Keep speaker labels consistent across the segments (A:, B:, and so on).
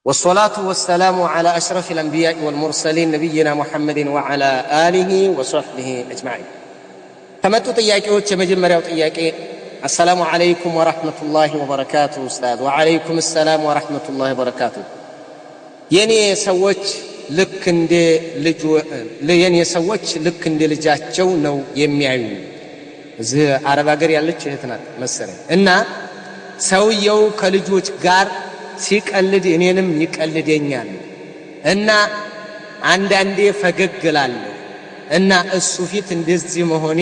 A: والصلاة والسلام على أشرف الأنبياء والمرسلين نبينا محمد وعلى آله وصحبه أجمعين. كما تطيعك مجمّر وطيعك السلام عليكم ورحمة الله وبركاته أستاذ. وعليكم السلام ورحمة الله وبركاته. يني سوّج ልክ የኔ ሰዎች ልክ እንደ ልጃቸው ነው የሚያዩ እዚህ አረብ ሀገር ያለች እህት ናት መሰለኝ እና ሰውየው ከልጆች ጋር ሲቀልድ እኔንም ይቀልደኛል እና አንዳንዴ ፈገግ እላለሁ እና እሱ ፊት እንደዚህ መሆኔ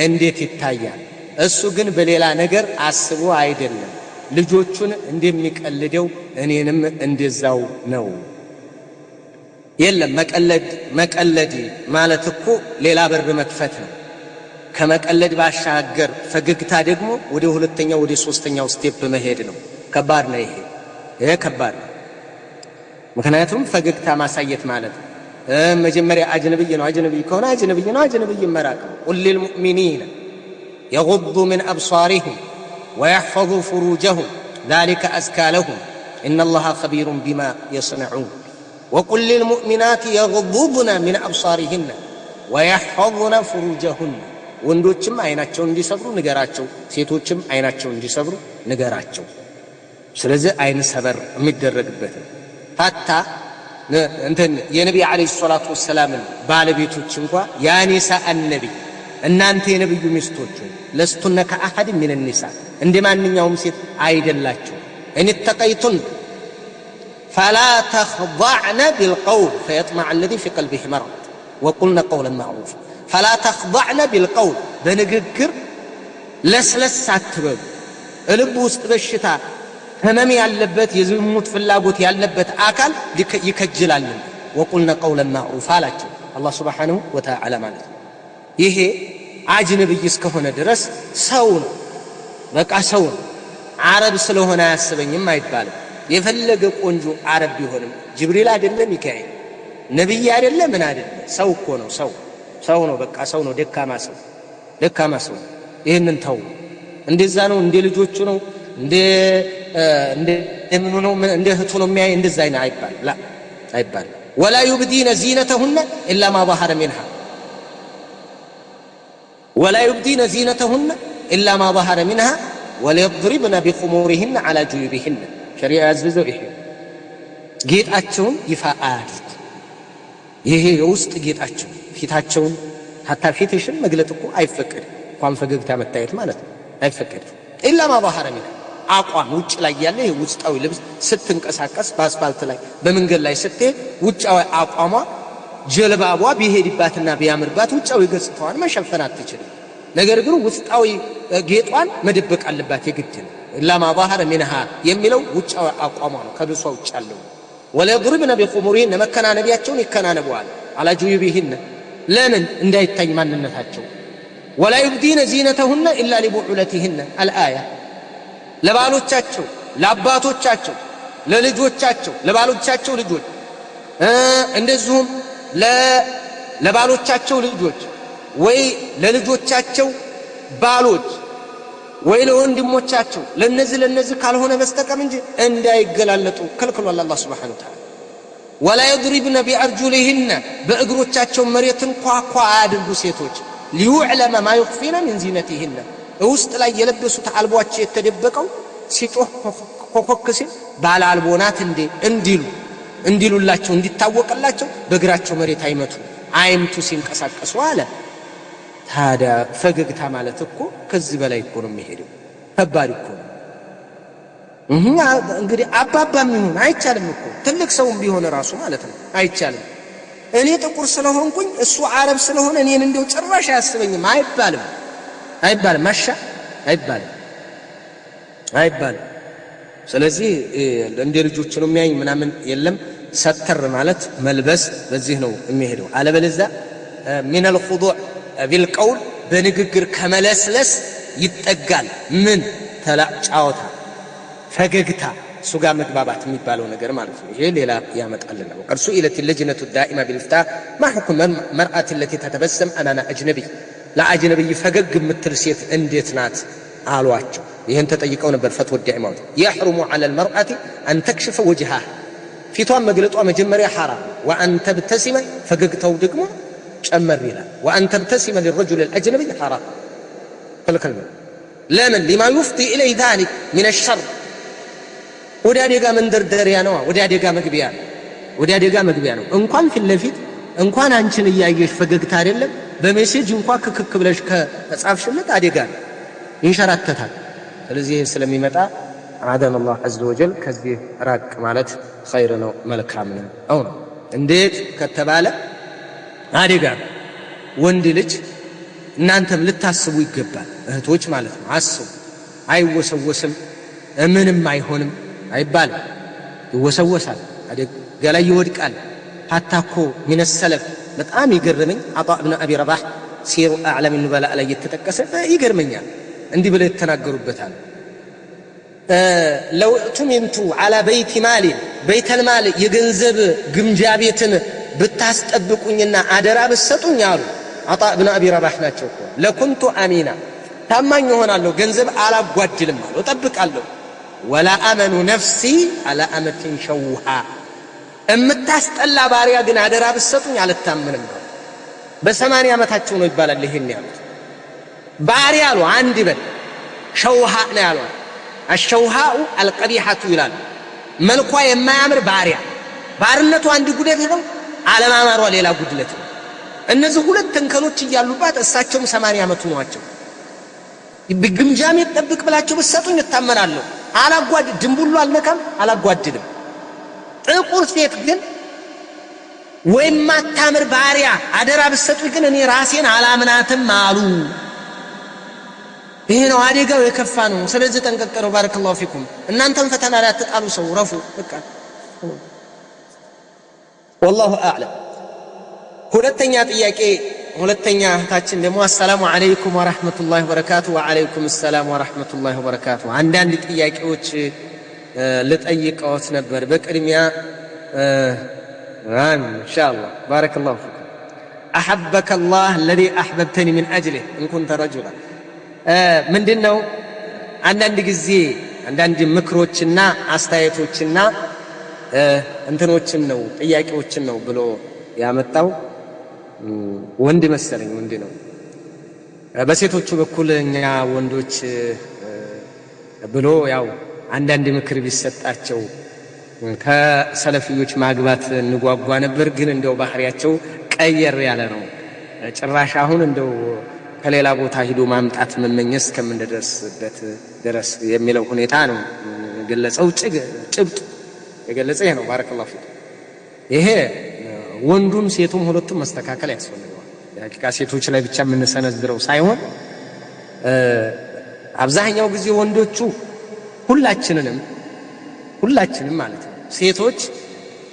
A: እንዴት ይታያል? እሱ ግን በሌላ ነገር አስቦ አይደለም ልጆቹን እንደሚቀልደው እኔንም እንደዛው ነው። የለም መቀለድ ማለት እኮ ሌላ በር መክፈት ነው። ከመቀለድ ባሻገር ፈገግታ ደግሞ ወደ ሁለተኛው ወደ ሶስተኛው ስቴፕ መሄድ ነው። ከባድ ነው ይሄ ከባድ ነው። ምክንያቱም ፈገግታ ማሳየት ማለት መጀመሪያ አጅነብይ ነው። አጅነብይ ከሆነ አጅነብይ ነው። አጅነብይ መራቅ ቁል للمؤمنين يغضوا من أبصارهم ويحفظوا فروجهم ذلك أزكى لهم إن الله خبير بما يصنعون وقل للمؤمنات يغضضن من أبصارهن ويحفظن فروجهن ወንዶችም አይናቸውን እንዲሰብሩ ንገራቸው ሴቶችም አይናቸውን እንዲሰብሩ ንገራቸው። ስለዚህ አይን ሰበር የሚደረግበት ታታ እንትን የነብዩ አለይሂ ሰላቱ ወሰለም ባለቤቶች እንኳን ያ ኒሳ አንነቢ እናንተ የነብዩ ሚስቶች ለስቱነ ከአሐድ من النساء እንደማንኛውም ሴት አይደላችሁ እንተቀይቱን فلا تخضعن بالقول فيطمع الذي في قلبه مرض وقلنا قولا معروفا فلا تخضعن بالقول بنغغر لسلس አትበሉ ልብ ውስጥ በሽታ ህመም ያለበት የዝሙት ፍላጎት ያለበት አካል ይከጅላል። وقلنا قولا معروفا አላቸው አላህ Subhanahu Wa Ta'ala ማለት ይሄ አጅነብይ እስከሆነ ድረስ ሰው ነው። በቃ ሰው ነው። አረብ ስለሆነ አያስበኝም አይባልም። የፈለገ ቆንጆ አረብ ቢሆንም ጅብሪል አይደለም ሚካኤል ነብይ አይደለም ምን አይደለም ሰው እኮ ነው። ሰው ነው። በቃ ሰው ነው። ደካማ ሰው ይሄንን ተው። እንደዛ ነው። እንደ ልጆቹ ነው። እንደ ምኑ ነው እንደ እህቱ ነው የሚያይ እንደዛ አይባልም። ولا يبدين زينتهن الا ما ظهر منها ولا يبدين زينتهن الا ما ظهر منها وليضربن بخمورهن على جيوبهن ሸሪዓ ያዘዘው ይሄ ጌጣቸውን ይፋ አድርጉ። ይሄ የውስጥ ጌጣቸው ፊታቸውን hatta ፊትሽን መግለጥ እኮ አይፈቀድም። እንኳን ፈገግታ መታየት ማለት ነው አይፈቀድም። ኢላ ማ ظهر منها አቋም ውጭ ላይ ያለ የውስጣዊ ልብስ ስትንቀሳቀስ በአስፋልት ላይ በመንገድ ላይ ስትሄድ ውጫዊ አቋሟ ጀልባቧ ቢሄድባትና ቢያምርባት ውጫዊ ገጽታዋን መሸፈን አትችልም። ነገር ግን ውስጣዊ ጌጧን መደበቅ አለባት የግድ ነው። لما ظهر منها የሚለው ውጫው አቋሟ ነው ከብሷ ውጭ ያለው ወለድርብነ በኹሙሪን መከና ነቢያቸውን ይከናነቡዋል على جيوبهن ለምን እንዳይታይ ማንነታቸው ولا يبدين زينتهن الا لبعولتهن الايه ለባሎቻቸው ለአባቶቻቸው ለልጆቻቸው ለባሎቻቸው ልጆች እንደዚሁም ለባሎቻቸው ልጆች ወይ ለልጆቻቸው ባሎች ወይ ለወንድሞቻቸው ለነዚህ ካልሆነ በስተቀር እንጂ እንዳይገላለጡ ከልክሏል አላህ Subhanahu Wa Ta'ala። ولا يضربن بأرجلهن በእግሮቻቸው መሬትን ኳኳ አድርጉ ሴቶች ليعلم ما يخفين من زينتهن ውስጥ ላይ የለበሱት አልቧቸው የተደበቀው ሲጮህ ኮኮክሲ ባለ አልቦናት እንዲሉላቸው እንዲታወቅላቸው በእግራቸው መሬት አይመቱ ሲንቀሳቀሱ አለ። ታዲያ ፈገግታ ማለት እኮ ከዚህ በላይ እኮ ነው የሚሄደው። ከባድ እኮ ነው። እንግዲህ አባባም ይሁን አይቻልም እኮ ትልቅ ሰውም ቢሆን ራሱ ማለት ነው አይቻልም። እኔ ጥቁር ስለሆንኩኝ እሱ አረብ ስለሆነ እኔን እንደው ጭራሽ አያስበኝም አይባልም። ማሻ አይባልም። ስለዚህ እንደ ልጆች ነው የሚያይ ምናምን የለም። ሰተር ማለት መልበስ በዚህ ነው የሚሄደው። አለበለዚያ من الخضوع بالقول በንግግር ከመለስለስ ይጠጋል። ምን ተላጫውታ ፈገግታ ሱጋ መግባባት የሚባለው ነገር ማለት ነው። ይሄ ሌላ ያመጣልና ወቀርሱ ኢለት اللجنة الدائمة بالإفتاء ما حكم المرأة التي تتبسم أمام أجنبي ለአጅነብይ ፈገግ የምትል ሴት እንዴት ናት አሏቸው። ይሄን ተጠይቀው ነበር ፈትወ ዳኢማው يحرم على المرأة أن تكشف وجهها ፊቷን መግለጧ መጀመሪያ ሐራም ወአን ተብተሲመ ፈገግታው ደግሞ ጨመር ይላል ወአን ተብተሲመ للرجل الأجنبي ሐራም ከልከል ለምን لما يفضي إليه ذلك من الشر ወደ አደጋ መንደርደሪያ ነው ወደ አደጋ መግቢያ ነው እንኳን ፊት ለፊት እንኳን አንቺን እያየሽ ፈገግታ አይደለም በሜሴጅ እንኳን ክክክ ብለሽ ከጻፍሽለት አደጋ ይንሸራተታል ስለዚህ ስለሚመጣ አዳን አላህ عز وجل ከዚህ ራቅ ማለት ኸይር ነው መልካም ነው አሁን እንዴት ከተባለ አደጋ ወንድ ልጅ እናንተም ልታስቡ ይገባል እህቶች ማለት ነው አስቡ አይወሰወስም ምንም አይሆንም አይባልም ይወሰወሳል አደጋ ላይ ይወድቃል ሐታኮ من السلف በጣም ይገርመኝ عطاء بن ابي رباح سير اعلم النبلاء ላይ የተጠቀሰ ይገርመኛል እንዲህ ብለው የተናገሩበታል لو اؤتمنت على بيت مال بيت المال የገንዘብ ግምጃ ቤትን ብታስጠብቁኝና አደራ ብትሰጡኝ አሉ عطاء بن ابي رباح ናቸው لكنت امينا ታማኝ ሆናለሁ ገንዘብ አላጓድልም አሉ እጠብቃለሁ ولا امن نفسي على امه شوها እምታስጠላ ባሪያ ግን አደራ ብትሰጡኝ አልታመንም በ80 ዓመታቸው ነው ይባላል ይሄን ያሉት ባሪያ አሉ አንድ በል ሸውሃ ነው ያሉት الشوهاء القبيحة ይላል መልኳ የማያምር ባሪያ ባርነቱ አንድ ጉድለት ነው አለማማሯ ሌላ ጉድለት ነው እነዚህ ሁለት ተንከኖች ይያሉባት እሳቸውም 80 ዓመቱ ናቸው በግምጃም ይጠብቅ ብላችሁ ብትሰጡኝ እታመናለሁ አላጓድ ድንቡሉ አልነካም አላጓድልም ጥቁር ሴት ግን ወይም ማታምር ባሪያ አደራ ብትሰጡኝ ግን እኔ ራሴን አላምናትም አሉ ይሄ ነው አደጋው የከፋ ነው ስለዚህ ተንቀቀሩ ባረከላሁ ፊኩም እናንተም ፈተና ላይ አትጣሉ ሰው ረፉ በቃ والله اعلم ሁለተኛ ጥያቄ ሁለተኛ እህታችን ደግሞ አሰላሙ አለይኩም ወራህመቱላሂ ወበረካቱ ወአለይኩም ሰላም ወራህመቱላሂ ወበረካቱ አንዳንድ ጥያቄዎች ልጠይቀዎት ነበር በቅድሚያ ኢንሻአላህ ባረከላሁ ፊኩም احبك الله الذي احببتني من اجله ان كنت رجلا ምንድነው አንዳንድ ጊዜ አንዳንድ ምክሮችና አስተያየቶችና እንትኖችን ነው ጥያቄዎችን ነው ብሎ ያመጣው ወንድ መሰለኝ ወንድ ነው በሴቶቹ በኩል እኛ ወንዶች ብሎ ያው አንዳንድ ምክር ቢሰጣቸው ከሰለፊዮች ማግባት እንጓጓ ነበር ግን እንደው ባህሪያቸው ቀየር ያለ ነው ጭራሽ አሁን እንደው ከሌላ ቦታ ሄዶ ማምጣት መመኘስ ከመንደርስበት ድረስ የሚለው ሁኔታ ነው ገለጸው ጭብጥ የገለጸ ይሄ ነው ባረከላሁ ፊክ ይሄ ወንዱም ሴቱም ሁለቱም መስተካከል ያስፈልጋል ያቂቃ ሴቶች ላይ ብቻ የምንሰነዝረው ሳይሆን አብዛኛው ጊዜ ወንዶቹ ሁላችንም ማለት ነው ሴቶች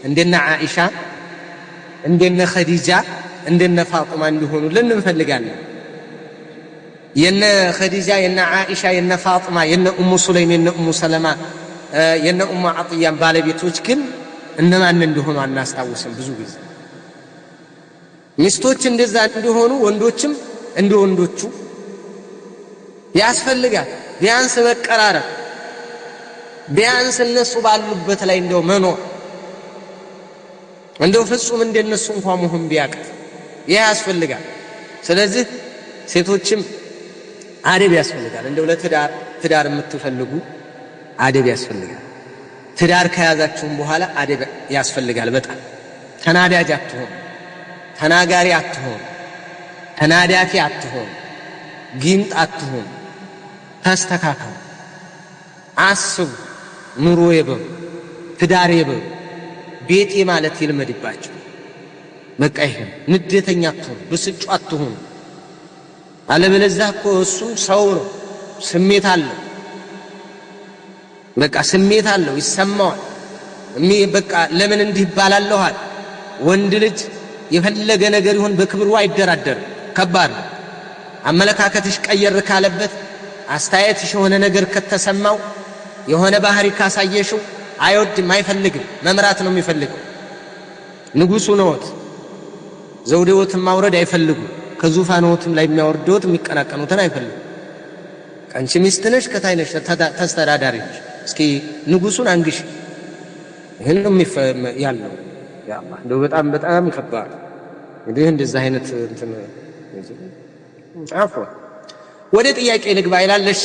A: እንደነ አኢሻ እንደነ ኸዲጃ እንደነ ፋጢማ እንዲሆኑ እንፈልጋለን የነ ኸዲጃ የነ አኢሻ የነ ፋጢማ የነ ኡሙ ሱለይም የነ ኡሙ ሰለማ የነ ኡሙ አጥያ ባለቤቶች ግን እነማን እንደሆኑ አናስታውስም ብዙ ጊዜ ሚስቶች እንደዛ እንደሆኑ ወንዶችም እንደ ወንዶቹ ያስፈልጋል ቢያንስ መቀራረብ ቢያንስ እነሱ ባሉበት ላይ እንደው መኖር እንደው ፍጹም እንደነሱ እንኳን መሆን ቢያቅት ያስፈልጋል ስለዚህ ሴቶችም አደብ ያስፈልጋል እንደው ለትዳር የምትፈልጉ አደብ ያስፈልጋል ትዳር ከያዛችሁም በኋላ አደብ ያስፈልጋል በጣም ተናዳጅ አትሆኑ ተናጋሪ አትሆኑ ተናዳፊ አትሆኑ ጊንጥ አትሆኑ ተስተካከሉ አስቡ ኑሮ ይበሉ ትዳር ይበሉ ቤቴ ማለት ይልመድባችሁ በቃ ይሄ ንዴተኛ አትሆኑ ብስጩ አትሆኑ አለበለዚያ እኮ እሱ ሰው ነው ስሜት አለው በቃ ስሜት አለው ይሰማዋል በቃ ለምን እንዲህ ይባላለዋል ወንድ ልጅ የፈለገ ነገር ይሁን በክብሩ አይደራደር ከባድ አመለካከትሽ ቀየር ካለበት አስተያየትሽ የሆነ ነገር ከተሰማው የሆነ ባህሪ ካሳየሽው አይወድም አይፈልግም መምራት ነው የሚፈልገው ንጉሱ ነዎት ዘውዴዎትን ማውረድ አይፈልጉ ከዙፋኖትም ላይ የሚያወርዱት የሚቀናቀኑትን አይፈልጉ አንቺ ሚስት ነሽ ከታይነሽ ተስተዳዳሪ እስኪ ንጉሱን አንግሽ ይሄንም ያለው ያ አላህ እንደው በጣም ከባድ እንግዲህ እንደዚህ አይነት እንትን አፍሮ ወደ ጥያቄ ልግባ ይላለሽ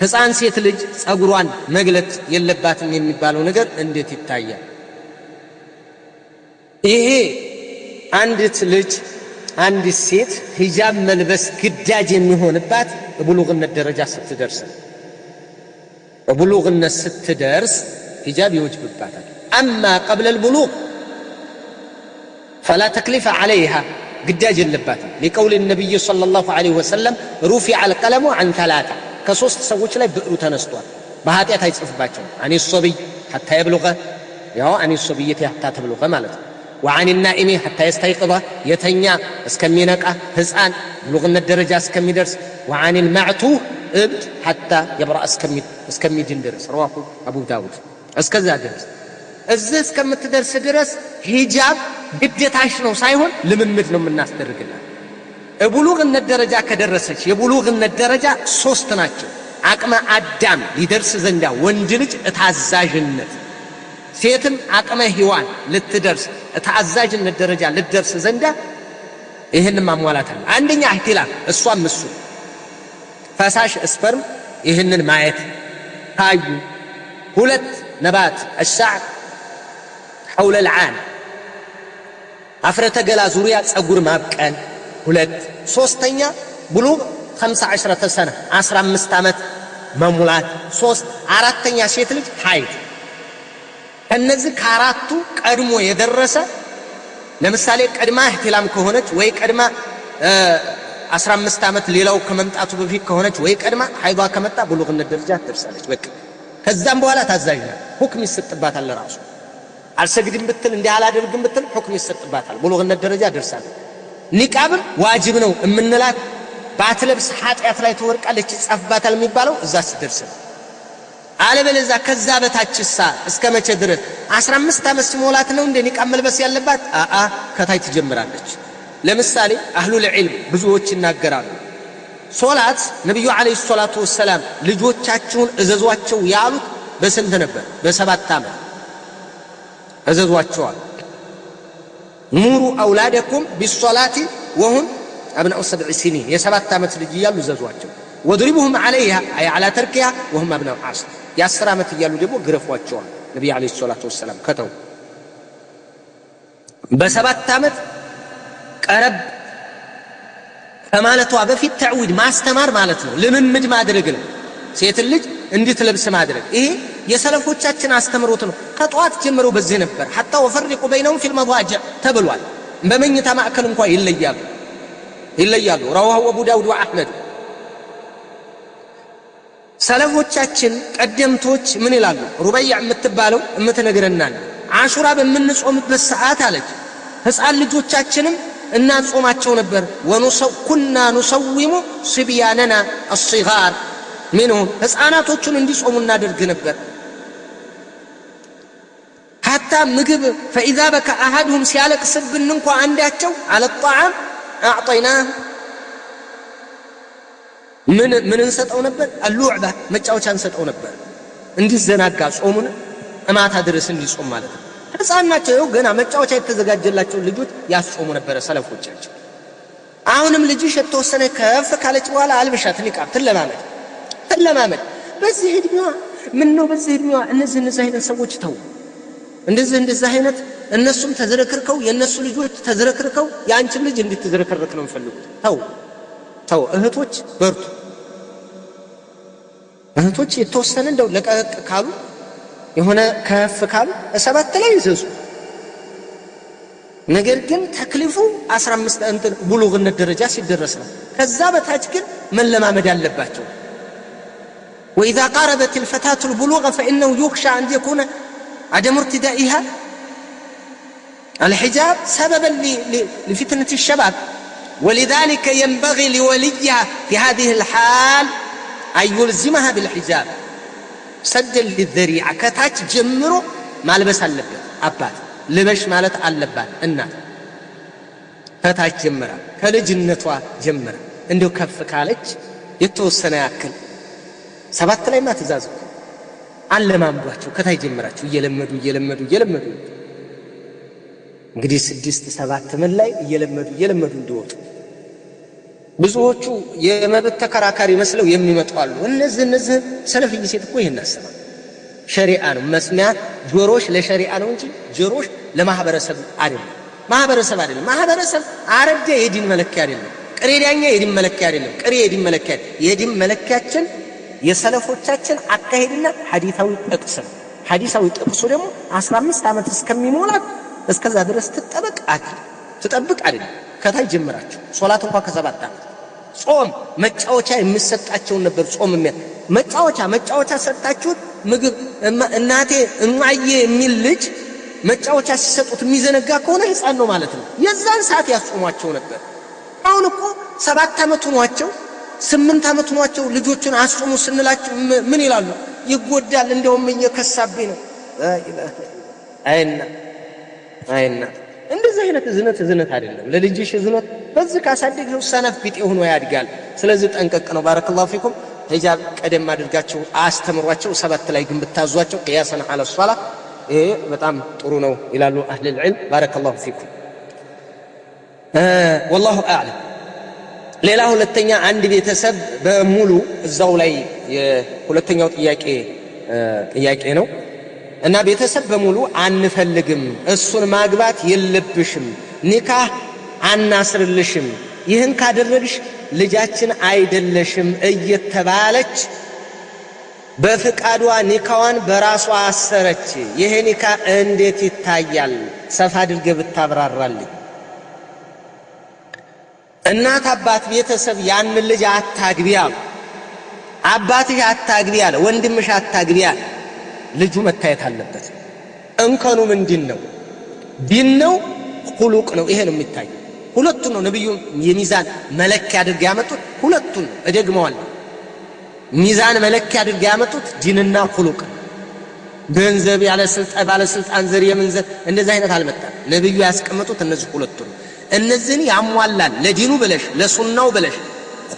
A: ሕፃን ሴት ልጅ ጸጉሯን መግለጥ የለባትም የሚባለው ነገር እንዴት ይታያል? ይሄ አንዲት ልጅ አንዲት ሴት ሂጃብ መልበስ ግዳጅ የሚሆንባት በብሉግነት ደረጃ ስትደርስ በብሉግነት ስትደርስ ሂጃብ ይወጅብባታል። አማ قبل البلوغ فلا تكليف عليها ግዳጅ የለባትም لقول النبي صلى الله عليه وسلم رفع القلم عن ثلاثة ከሶስት ሰዎች ላይ ብዕሩ ተነስቷል በኃጢአት አይጽፍባቸውም አኒ الصبي حتى يبلغ ያው አኒ الصبية حتى تبلغ ማለት ነው وعن النائم حتى يستيقظ يتنيا اسكمينقا ሕፃን ብሉግነት ደረጃ እስከሚደርስ وعن المعتوه ابد حتى يبرأ اسكميدين درس رواه ابو داود እስከዛ ድረስ እዚህ እስከምትደርስ ድረስ ሂጃብ ግዴታሽ ነው ሳይሆን ልምምድ ነው የምናስደርግላት። የብሉግነት ደረጃ ከደረሰች የብሉግነት ደረጃ ሶስት ናቸው። አቅመ አዳም ሊደርስ ዘንዳ ወንድ ልጅ እታዛዥነት፣ ሴትም አቅመ ሔዋን ልትደርስ እታዛዥነት ደረጃ ልትደርስ ዘንዳ ይሄንን ማሟላት አለ። አንደኛ ኢህቲላም እሷም እሱ ፈሳሽ ስፐርም ይሄንን ማየት ታዩ። ሁለት ነባት الشعر حول العان አፍረተ ገላ ዙሪያ ጸጉር ማብቀል ሁለት። ሶስተኛ ብሉግ 15 ሰነ 15 ዓመት መሙላት ሶስት። አራተኛ ሴት ልጅ ሐይድ። እነዚህ ከአራቱ ቀድሞ የደረሰ ለምሳሌ ቀድማ ኢህቲላም ከሆነች ወይ ቀድማ 15 ዓመት ሌላው ከመምጣቱ በፊት ከሆነች ወይ ቀድማ ሐይዷ ከመጣ ብሉግነት ደረጃ ትደርሳለች። በቃ ከዛም በኋላ ታዛዥ ናት። ሁክም ይሰጥባታል። ለራሱ አልሰግድም ብትል እንዲህ አላደርግም ብትል ሁክም ይሰጥባታል። ብሉግነት ደረጃ ደርሳለች። ኒቃብም ዋጅብ ነው እምንላት ባትለብስ ኃጢአት ላይ ትወርቃለች ይጻፍባታል የሚባለው እዛ ሲደርስ ነው። አለበለዚያ ከዛ በታችሳ እስከ መቼ ድረስ 15 ዓመት ሲሞላት ነው እንደ ኒቃብ መልበስ ያለባት? ከታይ ትጀምራለች። ለምሳሌ አህሉል ዒልም ብዙዎች ይናገራሉ። ሶላት ነብዩ አለይሂ ሰላቱ ወሰለም ልጆቻቸውን እዘዟቸው ያሉት በስንት ነበር? በ7 ዓመት እዘዟቸው። ሙሩ አውላደኩም ቢሶላቲ ወሁም አብናኡ 7 سنين የ7 ዓመት ልጅ እያሉ እዘዟቸው። ወድሪቡሁም عليها አይ على تركها وهم ابناء 10 የ10 ዓመት እያሉ ደግሞ ግረፏቸው ነብዩ አለይሂ ሰላቱ ወሰለም ከተው። በ7 ዓመት ቀረብ ከማለቷ በፊት ተዕዊድ ማስተማር ማለት ነው። ልምምድ ማድረግ ነው። ሴት ልጅ እንድትለብስ ማድረግ ይሄ የሰለፎቻችን አስተምሮት ነው። ከጧት ጀምሮ በዚህ ነበር حتى وفرقوا بينهم في المضاجع ተብሏል። በመኝታ ማዕከል እንኳን ይለያሉ። رواه ابو داود واحمد። ሰለፎቻችን ቀደምቶች ምን ይላሉ? ሩበይዕ የምትባለው እምትነግረናል አሹራ በምንጾምበት ሰዓት አለች ሕፃን ልጆቻችንም እናጾማቸው ነበር። ኩና ኑሰዊሙ ስብያነና الصغار منهم ሕፃናቶቹን እንዲጾሙ እናደርግ ነበር። حتى ምግብ فاذا بكى احدهم ሲያለቅስብን እንኳን አንዳቸው على الطعام اعطيناه ምን እንሰጠው ነበር? اللعبه መጫወቻ እንሰጠው ነበር እንዲዘናጋ ጾሙን እማታ ድረስ እንዲጾም ማለት ነው። ሕፃን ናቸው ገና መጫወቻ የተዘጋጀላቸው ልጆች ያስጾሙ ነበር ሰለፎቻችን። አሁንም ልጅሽ የተወሰነ ከፍ ካለች በኋላ አልበሻት ኒቃብ ትለማመድ። በዚህ እድሜዋ ምን ነው በዚህ እድሜዋ እነዚህ አይነት ሰዎች ተው እንደዚህ አይነት እነሱም ተዘረክርከው የነሱ ልጆች ተዘረክርከው ያንቺም ልጅ እንድትዘረከረክ ነው የሚፈልጉት። ተው እህቶች በርቱ። እህቶች የተወሰነ እንደው ለቀቅ ካሉ የሆነ ከፍ ካሉ 7 ላይ ይዘዙ። ነገር ግን ተክሊፉ 15 እንትን ብሉግነት ደረጃ ሲደረስ ነው። ከዛ በታች ግን መለማመድ አለባቸው። واذا قاربت الفتاه البلوغ فانه يخشى ان يكون عدم ارتدائها الحجاب سببا لفتنه الشباب ولذلك ينبغي لوليها في هذه الحال ان يلزمها بالحجاب سدا للذريعه ከታች ጀምሮ ማልበስ አለበት። አባት ልበሽ ማለት አለባት። እናት ከታች ጀምራ ከልጅነቷ ጀምራ እንደው ከፍ ካለች የተወሰነ ያክል 7 ላይ ማትዛዝ አለማምዷቸው ከታይ ጀምራችሁ እየለመዱ እንግዲህ 6 7 ምን ላይ እየለመዱ እንዲወጡ ብዙዎቹ የመብት ተከራካሪ መስለው የሚመጡ አሉ። እነዚህ ሰለፍይ ሴት እኮ ይሄን አሰማ ሸሪዓ ነው መስሚያ ጆሮሽ ለሸሪዓ ነው እንጂ ጆሮሽ ለማህበረሰብ አይደለም። ማህበረሰብ አረደ የዲን መለኪያ አይደለም። ቅሬዳኛ የዲን መለኪያ አይደለም። የዲን መለኪያችን የሰለፎቻችን አካሄድና ሐዲሳዊ ጥቅስ ደግሞ 15 ዓመት እስከሚሞላት እስከዛ ድረስ ትጠብቅ አይደለም። ከታይ ጀምራችሁ ሶላት እንኳን ከ7 ዓመት ጾም መጫወቻ የሚሰጣቸውን ነበር። ጾም መጫወቻ ሰጣችሁት። ምግብ እናቴ እማዬ የሚል ልጅ መጫወቻ ሲሰጡት የሚዘነጋ ከሆነ ሕፃን ነው ማለት ነው። የዛን ሰዓት ያጾሟቸው ነበር። አሁን እኮ 7 ዓመት ሆኗቸው 8 ዓመት ሆኗቸው ልጆቹን አጾሙ ስንላቸው ምን ይላሉ? ይጎዳል፣ እንደውም እየከሳብኝ ነው። አይና እንደዚህ አይነት ዝነት አይደለም። ለልጅሽ ዝነት በዚህ ካሳደግሽው ሰነፍ ቢጤ ሆኖ ያድጋል። ስለዚህ ጠንቀቅ ነው። ባረከላሁ ፊኩም። ሂጃብ ቀደም አድርጋችሁ አስተምሯቸው። 7 ላይ ግን ብታዟቸው ቂያሰን አለ ሷላ ይሄ በጣም ጥሩ ነው ይላሉ አህለ العلم። ባረከላሁ ፊኩም። والله اعلم። ሌላ ሁለተኛ አንድ ቤተሰብ በሙሉ እዛው ላይ የሁለተኛው ጥያቄ ነው እና ቤተሰብ በሙሉ አንፈልግም፣ እሱን ማግባት የለብሽም፣ ኒካህ አናስርልሽም፣ ይህን ካደረግሽ ልጃችን አይደለሽም እየተባለች በፍቃዷ ኒካዋን በራሷ አሰረች። ይሄ ኒካ እንዴት ይታያል? ሰፋ አድርገህ ብታብራራልኝ። እናት አባት ቤተሰብ ያን ልጅ አታግቢ አሉ። አባትሽ አታግቢ አለ፣ ወንድምሽ አታግቢ አለ። ልጁ መታየት አለበት። እንከኑ ምንድን ነው? ዲን ነው? ሁሉቅ ነው? ይሄ ነው የሚታየው። ሁለቱን ነው ነብዩ የሚዛን መለኪያ አድርገው ያመጡት። ሁለቱን ነው እደግመዋለሁ። ሚዛን መለኪያ አድርገው ያመጡት ዲንና ሁሉቅ። ገንዘብ ያለ ባለስልጣን ዘር የምንዘር እንደዚህ አይነት አልመጣም። ነብዩ ያስቀመጡት እነዚህ ሁለቱን ነው። እነዚህን ያሟላል ለዲኑ ብለሽ ለሱናው ብለሽ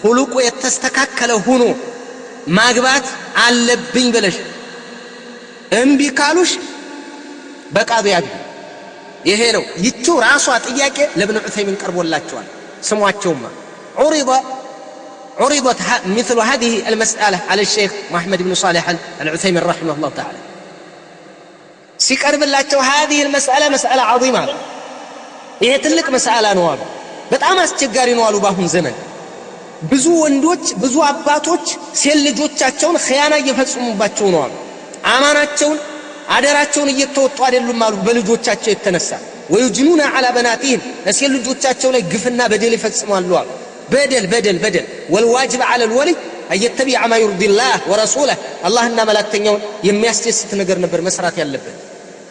A: ሁሉቁ የተስተካከለ ሆኖ ማግባት አለብኝ ብለሽ እምቢ ካሉሽ በቃዱ ያግቡ። ይሄ ነው ይቹ ራሷ ጥያቄ ለኢብኑ ዑሰይሚን ቀርቦላቸዋል። ስሟቸውማ عرضت مثل هذه المسألة على الشيخ محمد بن صالح العثيمين رحمه الله تعالى. ሲቀርብ ላቸው هذه المسألة مسألة عظيمة ይሄ ትልቅ መስአላ ነው አሉ። በጣም አስቸጋሪ ነው አሉ። ባሁን ዘመን ብዙ ወንዶች ብዙ አባቶች ሴት ልጆቻቸውን ኺያና እየፈጸሙባቸው ነው አሉ። አማናቸውን አደራቸውን እየተወጡ አይደሉም አሉ በልጆቻቸው የተነሳ። ወይጅኑና على بناتهم ሴት ልጆቻቸው ላይ ግፍና በደል ይፈጽማሉ አሉ። በደል والواجب على الولي أن يتبع ما يرضي الله ورسوله اللهنا ملائكتኛውን የሚያስደስት ነገር ነበር መስራት ያለበት።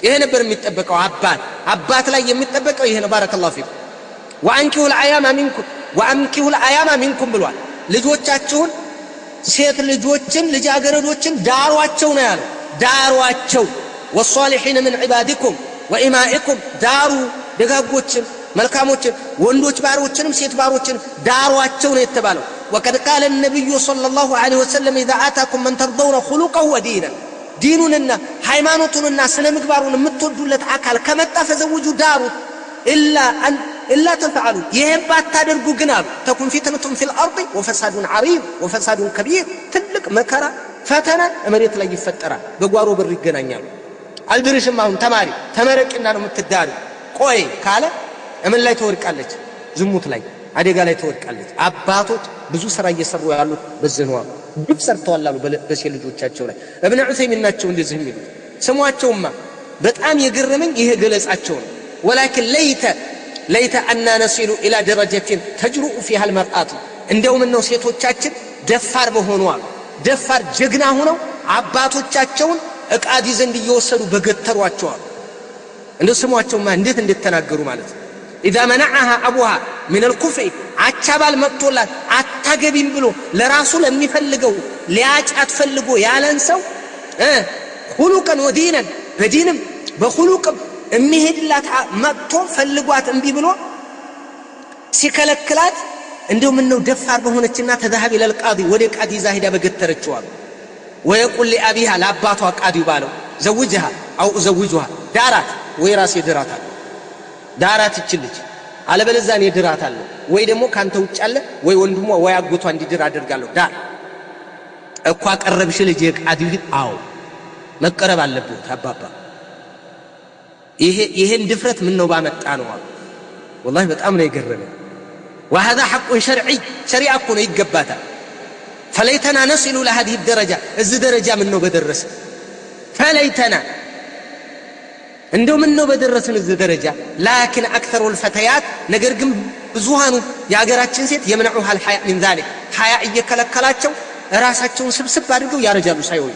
A: ይሄ ነበር የሚጠበቀው። አባት ላይ የሚጠበቀው ይሄ ነው። ባረከላሁ ፊኩም። ወአንኪሁ الأيام منكم ብሏል። ልጆቻችሁን ሴት ልጆችን ልጃገረዶችን ዳሯቸው ነው ያለው። ዳሯቸው والصالحين من عبادكم وإمائكم ዳሩ ደጋጎችን መልካሞችን ወንዶች ባሮችንም ሴት ባሮችን ዳሯቸው ነው የተባለው። وقد قال النبي صلى الله عليه وسلم إذا آتاكم من ترضون خلقه ودينه ዲኑንና ሃይማኖቱንና ስነ ምግባሩን የምትወዱለት አካል ከመጣ ፈዘውጁ ዳሩት ኢላ ተፈዓሉ ይሄን ባታደርጉ ግን አሉ ተኩን ፊትነቱን ፊል አርድ ወፈሳዱን ዐሪድ ወፈሳዱን ከቢር ትልቅ መከራ ፈተና መሬት ላይ ይፈጠራል። በጓሮ በር ይገናኛሉ። አልድርሽም አሁን ተማሪ ተመረቂና ነው የምትዳሩ ቆይ ካለ እምን ላይ ተወርቃለች? ዝሙት ላይ አደጋ ላይ ተወርቃለች። አባቶች ብዙ ስራ እየሰሩ ያሉት በዚህ ነው። ግብ ሰርተዋል አሉ በሴት ልጆቻቸው ላይ። ኢብኑ ዑሰይሚን ናቸው እንደዚህ የሚሉት። ስሟቸውማ በጣም የገረመኝ ይሄ ገለጻቸው ነው። ولكن ليت أن نصل إلى درجة تجرؤ فيها المرأة እንደውም ነው ሴቶቻችን ደፋር በሆኑ ደፋር ጀግና ሆነው አባቶቻቸውን እቃዲ ዘንድ እየወሰዱ በገተሯቸው እንደው ስሟቸውማ እንዴት ተናገሩ ማለት ነው። إذا منعها أبوها من الكفر አቻባል መጥቶላት አታገቢም ብሎ ለራሱ ለሚፈልገው ሊያጭ አትፈልጎ ያለን ሰው ሁሉቀን ወዲነን በዲንም በሁሉቅም የሚሄድላት መጥቶ ፈልጓት እንቢ ብሎ ሲከለክላት እንደው ምን ነው ደፋር በሆነችና ተዛሃብ ለልቃዲ ወደ ቃዲ ዛሂዳ በገተረችው ويقول لأبيها لأباتها قادي بالو زوجها أو أزوجها دارات ويراسي دراتها دارات تشلج على بلزان يدراتها ወይ ደግሞ ካንተ ውጭ አለ ወይ ወንድሟ ወይ አጎቷ እንዲድር አደርጋለሁ ዳር እኮ አቀረብሽ ልጅ የቃዲ አው መቀረብ አለበት አባባ ይሄን ድፍረት ምን ነው ባመጣ ነው والله በጣም ነው የገረመኝ وهذا حق شرعي شريعه እኮ ነው ይገባታል فليتنا نصل لهذه الدرجه እዚህ ደረጃ ምን ነው በደረሰ فليتنا እንደው ምን ነው በደረሰን እዚህ ደረጃ لكن اكثر الفتيات ነገር ግን ብዙሃኑ ያገራችን ሴት የምንዑሃ الحياء من ذلك حياء እየከለከላቸው ራሳቸውን ስብስብ አድርገው ያረጃሉ ሳይሆን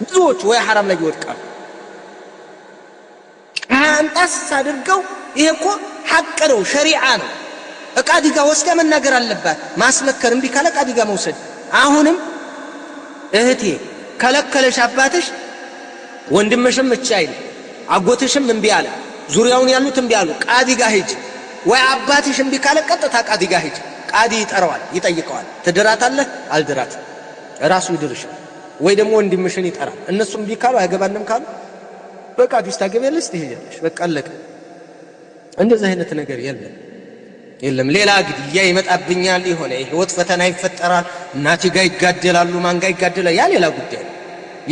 A: ብዙዎች ወይ حرام ላይ ይወድቃሉ አንታስ አድርገው ይሄ እኮ ሐቅ ነው ሸሪዓ ነው እቃዲ ጋር ወስደ መናገር አለባት ማስመከር እንቢ ካለ እቃዲ ጋር መውሰድ አሁንም እህቴ ከለከለሽ አባትሽ ወንድምሽም እቻይ አጎትሽም እንቢ አለ ዙሪያውን ያሉት እንቢ አሉ ቃዲ ጋር ሂጅ ወይ አባትሽ እንቢ ካለ ቀጥታ ቃዲ ጋር ሂጅ ቃዲ ይጠራዋል ይጠይቀዋል ትድራታለህ አልድራት ራሱ ይድርሻል ወይ ደግሞ ወንድምሽን ይጠራል እነሱም እንቢ ካሉ አይገባንም ካሉ በቃዲ ስታገበለስ ትሄጃለሽ በቃ አለቀ እንደዚህ አይነት ነገር የለም ሌላ ግድያ ይመጣብኛል ይሆነ ህይወት ፈተና ይፈጠራል እናቴ ጋር ይጋደላሉ ማን ጋር ይጋደላል ያ ሌላ ጉዳይ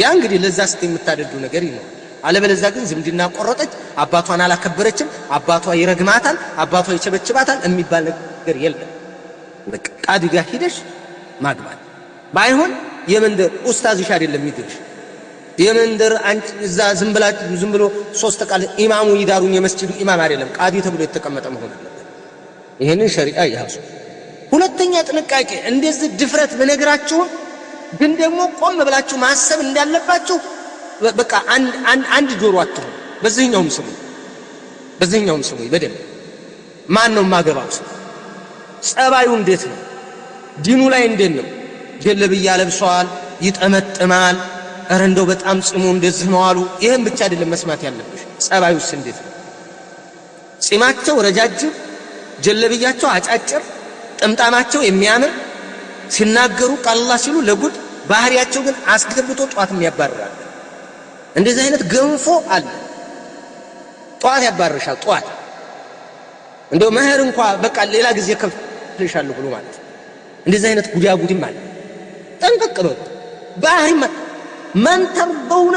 A: ያ እንግዲህ ለዛ ስትይ የምታደርጉ ነገር ይኖር አለበለዚያ ግን ዝምድና ቆረጠች አባቷን አላከበረችም አባቷ ይረግማታል አባቷ ይቸበችባታል የሚባል ነገር የለም በቃ ቃዲ ጋር ሄደሽ ማግባት ባይሆን የመንደር ኡስታዝሽ አይደለም ይድርሽ የመንደር አንቺ እዛ ዝም ብሎ ሶስት ቃል ኢማሙ ይዳሩን የመስጂዱ ኢማም አይደለም ቃዲ ተብሎ የተቀመጠ መሆን አለበት ይሄንን ሸሪዓ ያዙ ሁለተኛ ጥንቃቄ እንደዚህ ድፍረት በነግራችሁ ግን ደግሞ ቆም ብላችሁ ማሰብ እንዳለባችሁ በቃ አንድ ጆሮ አትሆኑ በዚህኛውም ስሙ በደም ማን ነው ማገባው ጸባዩ እንዴት ነው ዲኑ ላይ እንዴት ነው ጀለብያ ለብሷል ይጠመጥማል አረ እንደው በጣም ጽሙ እንደዚህ ነው አሉ ይሄን ብቻ አይደለም መስማት ያለብሽ ጸባዩስ እንዴት ነው ጽማቸው ረጃጅም ጀለብያቸው አጫጭር ጥምጣማቸው የሚያምር ሲናገሩ ቀላል ሲሉ ለጉድ ባህሪያቸው ግን አስገብቶ ጧት የሚያባርራል እንደዚህ አይነት ገንፎ አለ ጧት ያባርሻል ጧት እንደው መህር እንኳን በቃ ሌላ ጊዜ ከፍልሻለሁ ብሎ ማለት እንደዚህ አይነት ጉዳጉድም አለ ጠንቀቅ በሉ ባህሪ من ترضون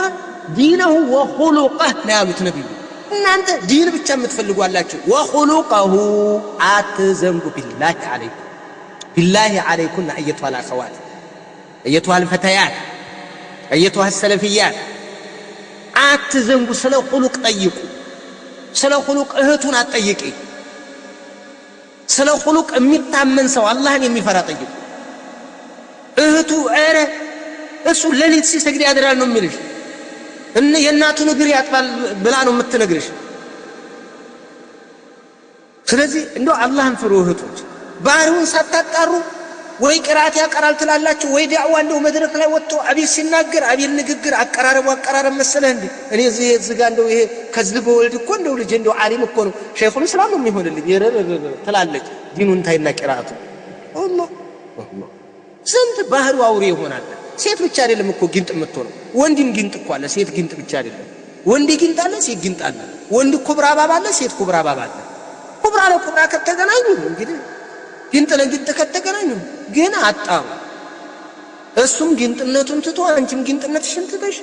A: دينه وخلقه نعمت نبي እናንተ ዲን ብቻ የምትፈልጉ አላችሁ وخلقه አትዘንጉ بالله عليكم ايتها الاخوات ايتها الفتيات ايتها السلفيات አትዘንጉ ስለ خلق ጠይቁ ስለ خلق እህቱን አትጠይቂ ስለ خلق የሚታመን ሰው አላህን የሚፈራ ጠይቁ እህቱ አረ እሱ ለሊት ሲሰግድ ያድራል ነው የሚልሽ እነ የናቱን እግር ያጥፋል ብላ ነው የምትነግርሽ ስለዚህ እንደው አላህን ፍሩ እህቶች ባህሪውን ሳታጣሩ ወይ ቅራት ያቀራል ትላላችሁ ወይ ዳዕዋ እንደው መድረክ ላይ ወጥቶ አቢል ሲናገር አቢል ንግግር አቀራረብ መሰለህ እንዴ እኔ እዚህ ጋር እንደው ይሄ ከዝል በወልድ እኮ እንደው ልጅ እንደው ዓሊም እኮ ነው ሸይኹል እስላም ነው የሚሆንልኝ ትላለች ዲኑን ታይና ቅራቱ አላህ ስንት ባህሩ አውሬ ይሆናል ሴት ብቻ አይደለም እኮ ጊንጥ የምትሆነው ወንድም ጊንጥ እኮ አለ ሴት ጊንጥ ብቻ አይደለም ወንድ ጊንጥ አለ ሴት ጊንጥ አለ ወንድ ኩብራ ባባ አለ ሴት ኩብራ ባባ አለ ኩብራ ለኩብራ ከተገናኙ እንግዲህ ጊንጥ ለጊንጥ ከተገናኙ ግን አጣሩ እሱም ጊንጥነቱን ትቶ አንቺም ጊንጥነትሽን ትተሽ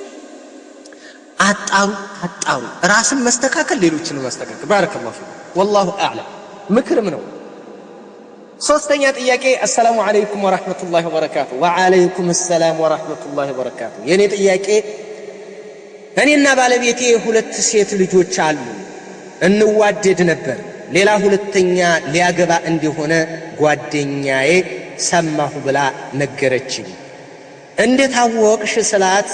A: አጣሩ ራስን መስተካከል ሌሎችን ማስተካከል ባረከላሁ ፊክ والله اعلم ምክርም ነው ሶስተኛ ጥያቄ السلام عليكم ورحمة الله وبركاته وعليكم السلام ورحمة الله وبركاته የኔ ጥያቄ እኔና ባለቤቴ ሁለት ሴት ልጆች አሉ እንዋደድ ነበር ሌላ ሁለተኛ ሊያገባ እንደሆነ ጓደኛዬ ሰማሁ ብላ ነገረችኝ እንዴት አወቅሽ ስላት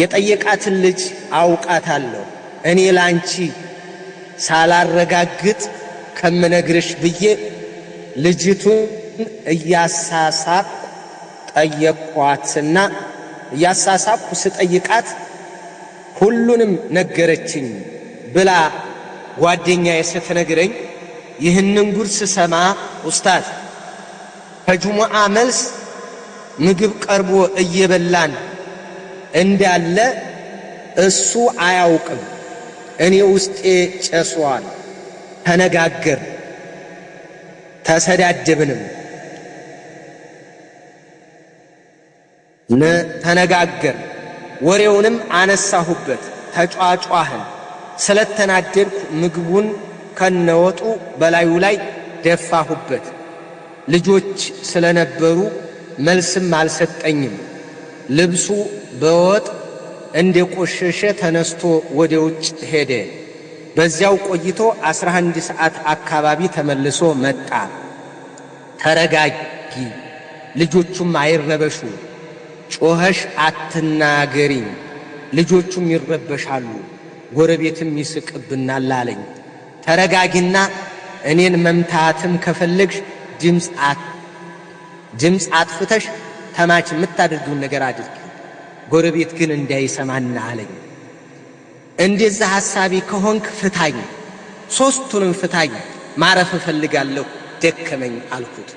A: የጠየቃትን ልጅ አውቃታለሁ እኔ ላንቺ ሳላረጋግጥ ከመነግርሽ ብዬ ልጅቱን እያሳሳቅ ጠየቅኳትና እያሳሳቅኩ ስጠይቃት ሁሉንም ነገረችኝ ብላ ጓደኛዬ ስትነግረኝ ይህንን ጉድ ስሰማ ኡስታዝ ከጁሙዓ መልስ ምግብ ቀርቦ እየበላን እንዳለ እሱ አያውቅም። እኔ ውስጤ ጨሷል። ተነጋገር፣ ተሰዳደብንም ተነጋገር፣ ወሬውንም አነሳሁበት፣ ተጫጫህን። ስለተናደድኩ ምግቡን ከነወጡ በላዩ ላይ ደፋሁበት። ልጆች ስለነበሩ መልስም አልሰጠኝም። ልብሱ በወጥ እንደቆሸሸ ተነስቶ ወደ ውጭ ሄደ። በዚያው ቆይቶ 11 ሰዓት አካባቢ ተመልሶ መጣ። ተረጋጊ፣ ልጆቹም አይረበሹ፣ ጮኸሽ አትናገሪኝ፣ ልጆቹም ይረበሻሉ፣ ጎረቤትም ይስቅብናል አለኝ። ተረጋጊና እኔን መምታትም ከፈለግሽ ድምፅ አጥፍተሽ ተማች የምታደርጊውን ነገር አድርጊ፣ ጎረቤት ግን እንዳይሰማና አለኝ። እንደዛ ሐሳቢ ከሆንክ ፍታኝ፣ ሦስቱንም ፍታኝ፣ ማረፍ እፈልጋለሁ፣ ደከመኝ አልኩት።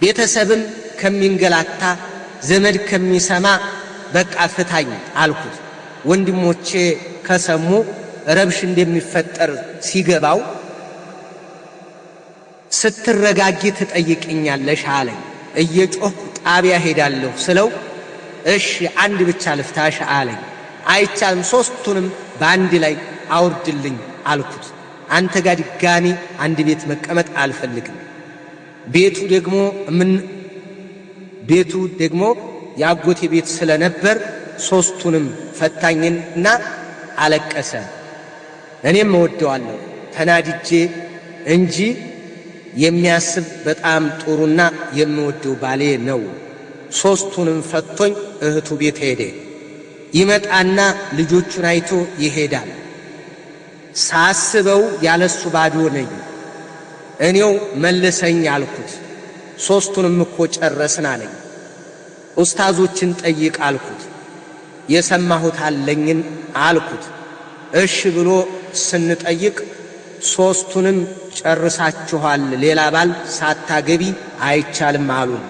A: ቤተሰብም ከሚንገላታ ዘመድ ከሚሰማ በቃ ፍታኝ አልኩት። ወንድሞቼ ከሰሙ ረብሽ እንደሚፈጠር ሲገባው ስትረጋጊ ትጠይቅኛለሽ አለኝ። እየጮህ ጣቢያ ሄዳለሁ ስለው እሺ አንድ ብቻ ልፍታሽ አለኝ። አይቻልም፣ ሦስቱንም በአንድ ላይ አውርድልኝ አልኩት። አንተ ጋር ድጋሚ አንድ ቤት መቀመጥ አልፈልግም። ቤቱ ደግሞ የአጎቴ ቤት ስለነበር ሦስቱንም ፈታኝና አለቀሰ። እኔም እወደዋለሁ ተናድጄ እንጂ የሚያስብ በጣም ጥሩና የምወደው ባሌ ነው። ሦስቱንም ፈቶኝ እህቱ ቤት ሄደ። ይመጣና ልጆቹን አይቶ ይሄዳል። ሳስበው ያለሱ ባዶ ነኝ። እኔው መልሰኝ አልኩት። ሦስቱንም እኮ ጨረስን አለኝ። ኡስታዞችን ጠይቅ አልኩት። የሰማሁት አለኝን አልኩት። እሺ ብሎ ስንጠይቅ ሦስቱንም ጨርሳችኋል፣ ሌላ ባል ሳታገቢ አይቻልም አሉን።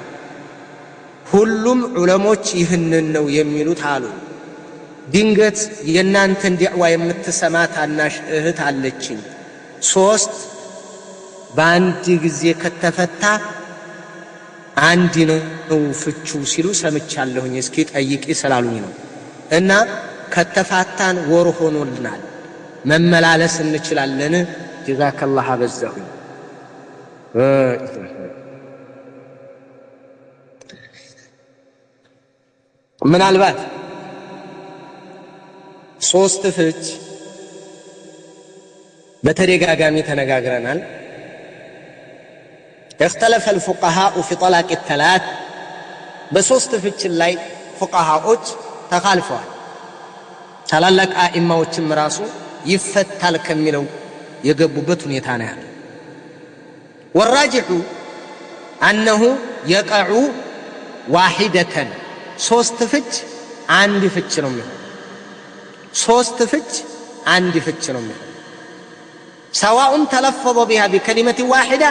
A: ሁሉም ዑለሞች ይህንን ነው የሚሉት አሉ። ድንገት የእናንተን ዲዕዋ የምትሰማ ታናሽ እህት አለችኝ። 3 በአንድ ጊዜ ከተፈታ አንድ ነው ፍቹ ሲሉ ሰምቻለሁኝ። እስኪ ጠይቂ ስላሉኝ ነው። እና ከተፋታን ወር ሆኖልናል፣ መመላለስ እንችላለን። ጀዛከላህ አበዛሁኝ። ምናልባት 3 ፍች በተደጋጋሚ ተነጋግረናል። اختلف الفقهاء في طلاق الثلاث በ3 ፍች ላይ ፉቃሃዎች ተኻልፈዋል። ታላላቅ አኢማዎችም ራሱ ይፈታል ከሚለው የገቡበት ሁኔታ ነው ያለው። والراجح أنه يقع واحدة 3 ፍች አንድ ፍች ነው የሚሆነው። 3 ፍች አንድ ፍች ነው የሚሆነው። سواء تلفظ بها بكلمة واحدة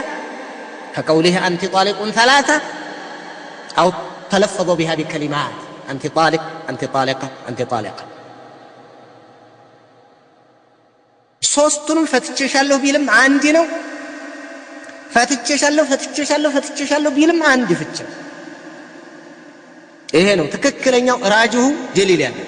A: كقوله أنت طالق 3 أو تلفظ بها بكلمات أنت طالق أنت طالقة أنت طالقة. ሦስቱንም ፈትቼሻለሁ ቢልም አንድ ነው። ፈትቼሻለሁ ቢልም አንድ ፍች። ይሄ ነው ትክክለኛው ራጅሁ ደሊል ያለው።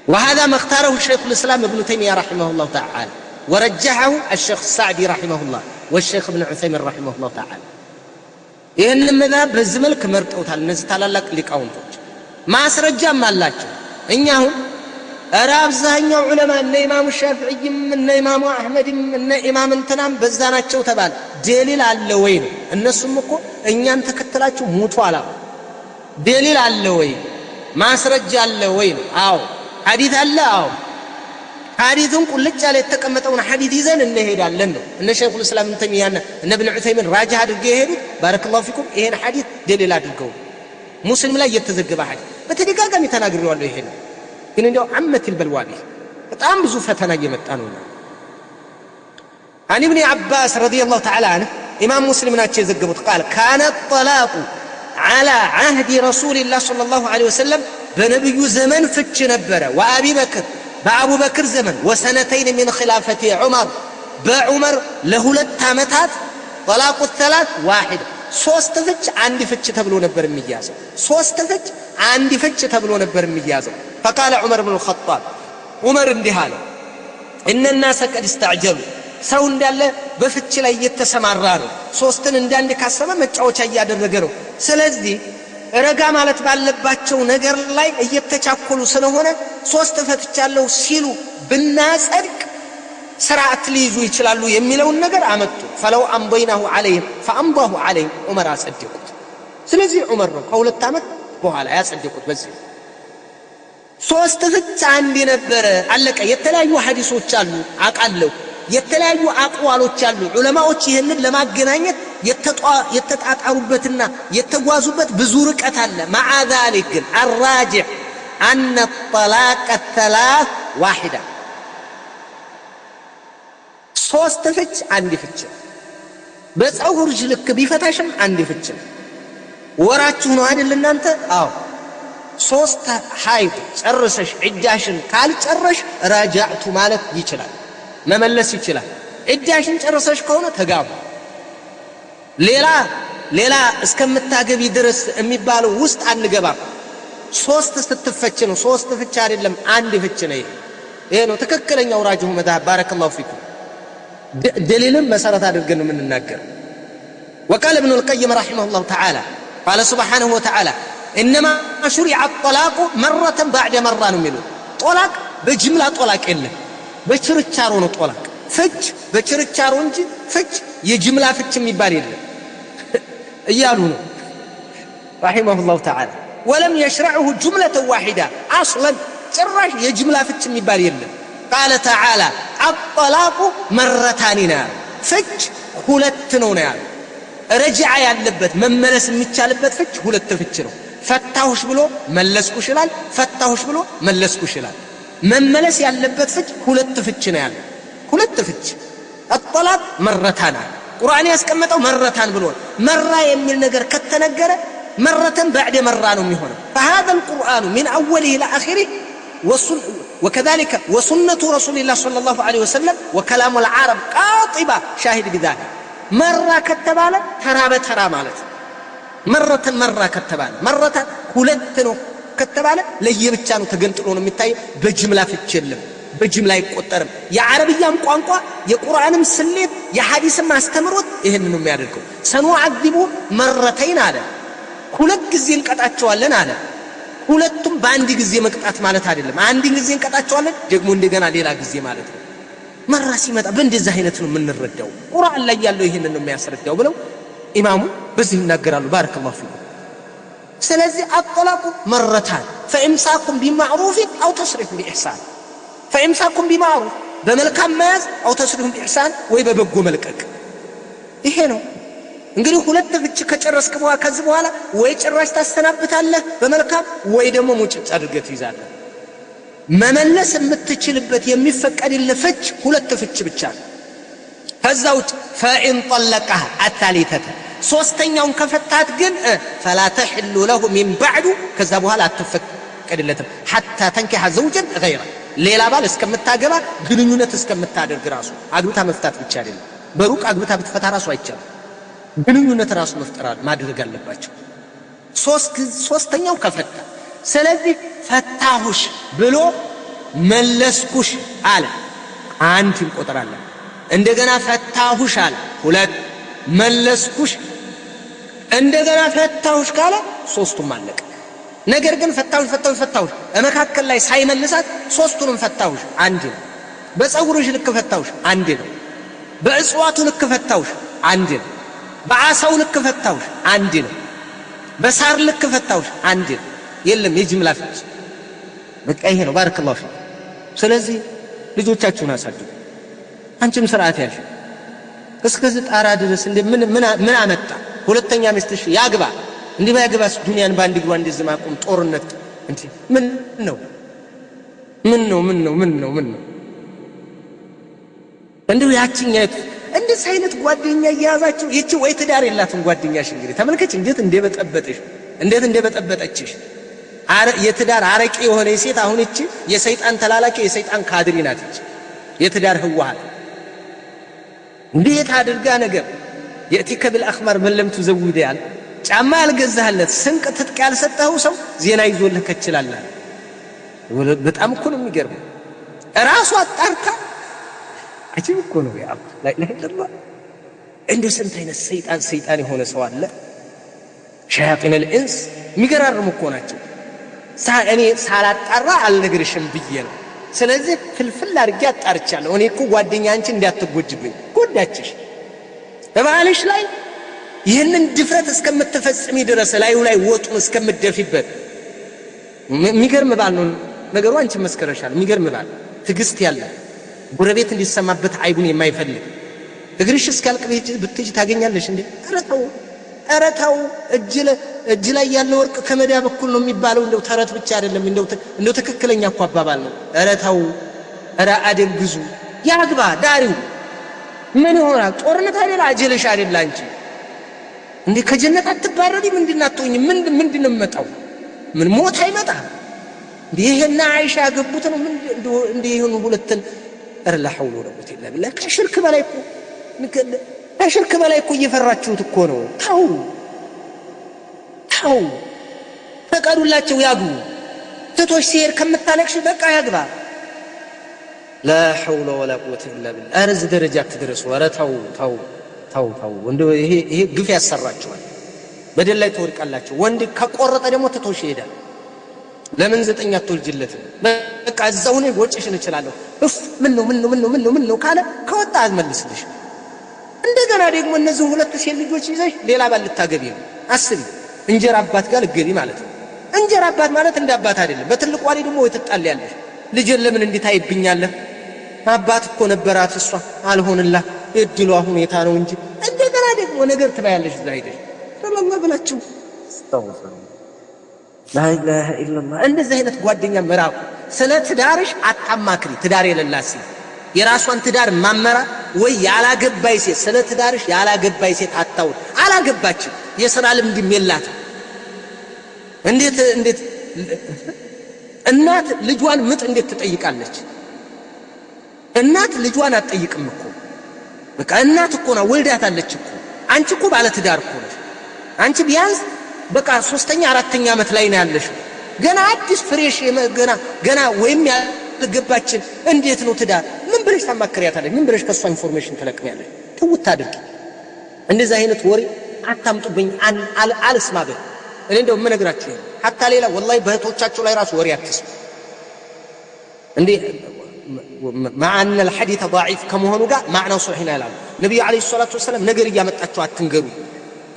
A: وهذا ما اختاره الشيخ الإسلام ابن تيمية رحمه الله تعالى، ورجحه الشيخ السعدي رحمه الله والشيخ ابن عثيمين رحمه الله تعالى. ይህን መذهب በዚህ መልክ መርጠውታል እነዚህ ታላላቅ ሊቃውንቶች። ማስረጃም አላቸው። እኛ አሁን አብዛኛው ዑለማ እነ ኢማሙ ሻፊዒም እነ ኢማሙ አህመድም እነ ኢማም እንትናም በዛ ናቸው ተባለ። ደሊል አለ ወይ ነው። እነሱም እኮ እኛን ተከትላችሁ ሙቱ አላ። ደሊል አለ ወይ ማስረጃ አለ ወይ ነው። አዎ ሐዲስ አለ። አዎ ሐዲሱን ቁልጭ ያለ የተቀመጠውን ሐዲስ ይዘን እንሄዳለን ነው። እነ ሸይኹል እስላም ኢብኑ ተይሚያና እነ ኢብኑ ዑሰይሚን ራጅህ አድርገው የሄዱት ባረከላሁ ፊኩም ይሄን ሐዲስ ደሊል አድርገው ሙስሊም ላይ የተዘገበ ሐዲስ በተደጋጋሚ ተናግሬዋለሁ። ይሄን ግን እንደው አመት البلوى በጣም ብዙ ፈተና እየመጣ ነውና عن ابن عباس رضي الله تعالى عنه إمام مسلم ናቸው የዘገቡት قال كان الطلاق على عهد رسول الله صلى الله عليه وسلم بنبي زمن فتش نبرة وأبي بكر بأبو بكر زمن وسنتين من خلافة عمر بعمر له للتامتات طلاق الثلاث واحد ሶስት ፍች አንድ ፍች ተብሎ ነበር የሚያዘው ሶስት ፍች አንድ ፍች ተብሎ ነበር የሚያዘው فقال عمر بن الخطاب عمر እንዲህ አለ ان الناس قد استعجلوا ሰው እንዳለ በፍች ላይ እየተሰማራ ነው ሶስትን እንዳንድ ካሰበ መጫወቻ እያደረገ ነው ስለዚህ ረጋ ማለት ባለባቸው ነገር ላይ እየተቻኮሉ ስለሆነ ሶስት ፈትቻለሁ ሲሉ ብናጸድቅ ስርዓት ሊይዙ ይችላሉ የሚለውን ነገር አመጡ فلو امضيناه عليهم فامضاه عليهم عمر አጸደቁት ስለዚህ ዑመር ነው ከሁለት አመት በኋላ ያጸደቁት በዚህ ሶስት ፍች አንድ ነበር አለቀ የተለያዩ ሐዲሶች አሉ አቃለው የተለያዩ አቅዋሎች አሉ ዑለማዎች ይሄንን ለማገናኘት የተጣጣሩበትና የተጓዙበት ብዙ ርቀት አለ مع ذلك الراجح ان الطلاق الثلاث واحده ሶስት ፍች አንድ ፍች በፀጉርሽ ልክ ቢፈታሽም አንድ ፍች ወራችሁ ነው አይደል እናንተ አዎ ሶስት ሐይድ ጨርሰሽ ዕዳሽን ካልጨረሽ راجعቱ ማለት ይችላል መመለስ ይችላል ዕዳሽን ጨርሰሽ ከሆነ ተጋቡ ሌላ እስከምታገቢ ድረስ የሚባለው ውስጥ አንገባም ሶስት ስትፈች ነው ሶስት ፍች አይደለም አንድ ፍች ነው ይሄ ነው ትክክለኛው ራጅሁ መذهب ባረከላሁ ፊኩም دليل مسارة አድርገን ምን እናገር وقال ابن القيم رحمه الله تعالى قال سبحانه وتعالى انما شرع الطلاق مره بعد مره ነው የሚሉ طلاق በጅምላ طلاق የለም በችርቻሮ ነው طلاق ፍች በችርቻሮ እንጂ ፍች የጅምላ ፍች የሚባል የለም እያሉ ነው رحمه الله تعالى ولم يشرعه جمله واحده اصلا ጭራሽ የጅምላ ፍች የሚባል የለም قال تعالى الطلاق مرتان ፍች ሁለት ነው ያለው ረጅዓ ያለበት መመለስ የሚቻልበት ፍች ሁለት ፍች ነው ፈታሁሽ ብሎ መለስኩሽ ይላል ፈታሁሽ ብሎ መለስኩሽ ይላል መመለስ ያለበት ፍች ሁለት ፍች ነው ያለው ሁለት ፍች الطلاق مرتان ቁርአን ያስቀመጠው مرتان ብሎ መራ የሚል ነገር ከተነገረ مرتان بعد مرة ነው የሚሆነው فهذا القرآن من اوله الى اخره وكذلك وسنة رسول الله صلى الله عليه وسلم وكلام العرب قاطبة شاهد بذلك مرة كتبالة ترى بترى مالت مرة كتبالة مرة كلتنو كتبالة ليبتشانو تقنطلون متاي بجملة في الجلم بجملة يقطرم يا عربية مقانقة يا قرآن مسليت يا حديث ما استمرت إهننو ميادلكم سنعذبه مرتين على كلت جزين قطعتشوالن على ሁለቱም በአንድ ጊዜ መቅጣት ማለት አይደለም አንድ ጊዜ እንቀጣቸዋለን ደግሞ እንደገና ሌላ ጊዜ ማለት ነው መራ ሲመጣ በእንደዚህ አይነት ነው የምንረዳው ቁርአን ላይ ያለው ይሄንን ነው የሚያስረዳው ብለው ኢማሙ በዚህ ይናገራሉ ባረከላሁ ፊኩም ስለዚህ አጥላቁ መረታን فامساكم بمعروف او تسريح باحسان فامساكم بمعروف በመልካም መያዝ او تسريح باحسان ወይ በበጎ መልቀቅ ይሄ ነው እንግዲህ ሁለት ፍች ከጨረስክ በኋላ ከዚህ በኋላ ወይ ጭራሽ ታስተናብታለህ በመልካም ወይ ደግሞ ሙጭጭ አድርገህ ትይዛለህ መመለስ የምትችልበት የሚፈቀድልህ ፍች ሁለት ፍች ብቻ ከዛው فإن طلقها الثالثة ሶስተኛውን ከፈታት ግን فلا تحل له من بعد ከዛ በኋላ አትፈቀድለትም حتى تنكح زوجا غيره ሌላ ባል እስከምታገባ ግንኙነት እስከምታደርግ ራሱ አግብታ መፍታት ብቻ አይደለም በሩቅ አግብታ ብትፈታ ራሱ አይቻልም ግንኙነት ራሱ መፍጠራል ማድረግ አለባቸው ሶስተኛው ከፈታ ስለዚህ ፈታሁሽ ብሎ መለስኩሽ አለ አንድ እንቆጥራለ እንደገና ፈታሁሽ አለ ሁለት መለስኩሽ እንደገና ፈታሁሽ ካለ ሶስቱም አለቀ ነገር ግን ፈታሁሽ መካከል ላይ ሳይመልሳት ሶስቱንም ፈታሁሽ አንድ ነው በፀጉርሽ ልክ ፈታሁሽ አንድ ነው በእጽዋቱ ልክ ፈታሁሽ አንድ ነው በአሳው ልክ ፈታውሽ አንድ ነው በሳር ልክ ፈታውሽ አንድ ነው የለም የጅምላ ፍች በቃ ይሄ ነው ባረከላሁ ፊክ ስለዚህ ልጆቻችሁን አሳድጉ አንቺም ስርዓት ያሽ እስከዚህ ጣራ ድረስ ምን አመጣ ሁለተኛ ሚስትሽ ያግባ እንዲህ ባያግባስ ዱንያን ባንድ ግባ እንደዚህ ማቆም ጦርነት እንዴ ምን ነው እንደው ያቺኛይቱ እንደዚህ አይነት ጓደኛ እያያዛችሁ ይቺ ወይ ትዳር የላትም ጓደኛሽ እንግዲህ ተመልከች እንዴት እንደበጠበጠችሽ የትዳር አረቂ የሆነ ሴት አሁን እቺ የሰይጣን ተላላኪ የሰይጣን ካድሪ ናት እቺ የትዳር ህዋሃት እንዴት አድርጋ ነገር የእቲከ بالأخمار من لم تزود ያል ጫማ ያልገዛህለት ስንቅ ትጥቅ ያልሰጠው ሰው ዜና ይዞልህ ከችላል በጣም እኮ ነው የሚገርመው ራሱ አጣርታ አጂብ እኮ ነው ያ لا اله الا الله እንደ ስንት አይነት ሰይጣን የሆነ ሰው አለ ሸያጢን الانس የሚገራርሙ እኮ ናቸው እኔ ሳላጣራ አልነግርሽም ብዬ ነው ስለዚህ ፍልፍል አድርጌ አጣርቻለሁ እኔ እኮ ጓደኛ አንቺ እንዳትጎጅብኝ ጎዳችሽ በባልሽ ላይ ይህንን ድፍረት እስከምትፈጽሚ ድረስ ላዩ ላይ ወጡን እስከምትደፊበት የሚገርም ባል ነው ነገሩ አንቺ መስከረሻል የሚገርም ባል ትግስት ያለ ጎረቤት እንዲሰማበት አይቡን የማይፈልግ እግርሽ እስካልቅ ብትጅ ታገኛለሽ እንዴ ኧረ ተው እጅ ላይ ያለ ወርቅ ከመዳብ በኩል ነው የሚባለው እንደው ተረት ብቻ አይደለም እንደው ትክክለኛ እኮ አባባል ነው ኧረ ተው ኧረ አደብ ግዙ ያግባ ዳሪው ምን ይሆናል ጦርነት አይደል አጀለሽ አይደል አንቺ እንዴ ከጀነት አትባረሪ ምንድናቶኝ ምንድነው መጣው ምን ሞት አይመጣ እንዴ ይሄና አይሻ ያገቡት ነው እንዴ ይሄን ሁለትን ኧረ لا حول ولا قوه الا بالله ከሽርክ በላይ እኮ እየፈራችሁት እኮ ነው ታው ፈቀዱላቸው ያግቡ ትቶሽ ሲሄድ ከምታለቅሽ በቃ ያግባ لا حول ولا قوه الا بالله አረዝ ደረጃ ትድረሱ ኧረ ታው እንደው ይሄ ግፍ ያሰራችኋል በደል ላይ ተወድቃላችሁ ወንድ ከቆረጠ ደግሞ ትቶሽ ይሄዳል ለምን ዘጠኛ አትወልጅለት በቃ እዛው ነው ወጭሽን እችላለሁ ምን ነው ካለ ከወጣ አዝመልስልሽ እንደገና ደግሞ እነዚህ ሁለት ሴት ልጆች ይዘሽ ሌላ ባል ልታገቢ ነው አስቢ እንጀራ አባት ጋር ልገቢ ማለት ነው እንጀራ አባት ማለት እንደ አባት አይደለም በትልቁ ዋሪ ደግሞ ወይተጣልያለሽ ልጅን ለምን እንዲታይብኛለህ አባት እኮ ነበራት እሷ አልሆንላ እድሏ ሁኔታ ነው እንጂ እንደገና ደግሞ ነገር ትባያለሽ ዛይደሽ ሰለላሁ ብላችሁ አስተውፈሩ لا اله الا الله እንደዚህ አይነት ጓደኛ መራቁ ስለ ትዳርሽ አታማክሪ ትዳር የሌላት ሴት የራሷን ትዳር ማመራ ወይ ያላገባይ ሴት ስለ ትዳርሽ ያላገባይ ሴት አታውል አላገባችም የሥራ ልምድም የላትም እንዴት እናት ልጇን ምጥ እንዴት ትጠይቃለች እናት ልጇን አትጠይቅም እኮ በቃ እናት እኮ ነው ወልዳታለች እኮ አንቺ እኮ ባለ ትዳር እኮ ነሽ አንቺ ቢያንስ በቃ 3ኛ 4ኛ አመት ላይ ነው ያለሽ ገና አዲስ ፍሬሽ ገና ወይም ያልገባችን እንዴት ነው ትዳር ምን ብለሽ ታማክሪያታለሽ ምን ብለሽ ከሷ ኢንፎርሜሽን ትለቅሚያለሽ ትውት አድርጊ እንደዛ አይነት ወሬ አታምጡብኝ አልስማበ እኔ እንደው ምን ነግራችሁ hatta ሌላ والله በህቶቻችሁ ላይ ራሱ ወሬ አትስሙ እንዴ مع ان الحديث ضعيف كما هو قال معناه صحيح لا النبي عليه الصلاه والسلام ነገር ያመጣችሁ አትንገሩ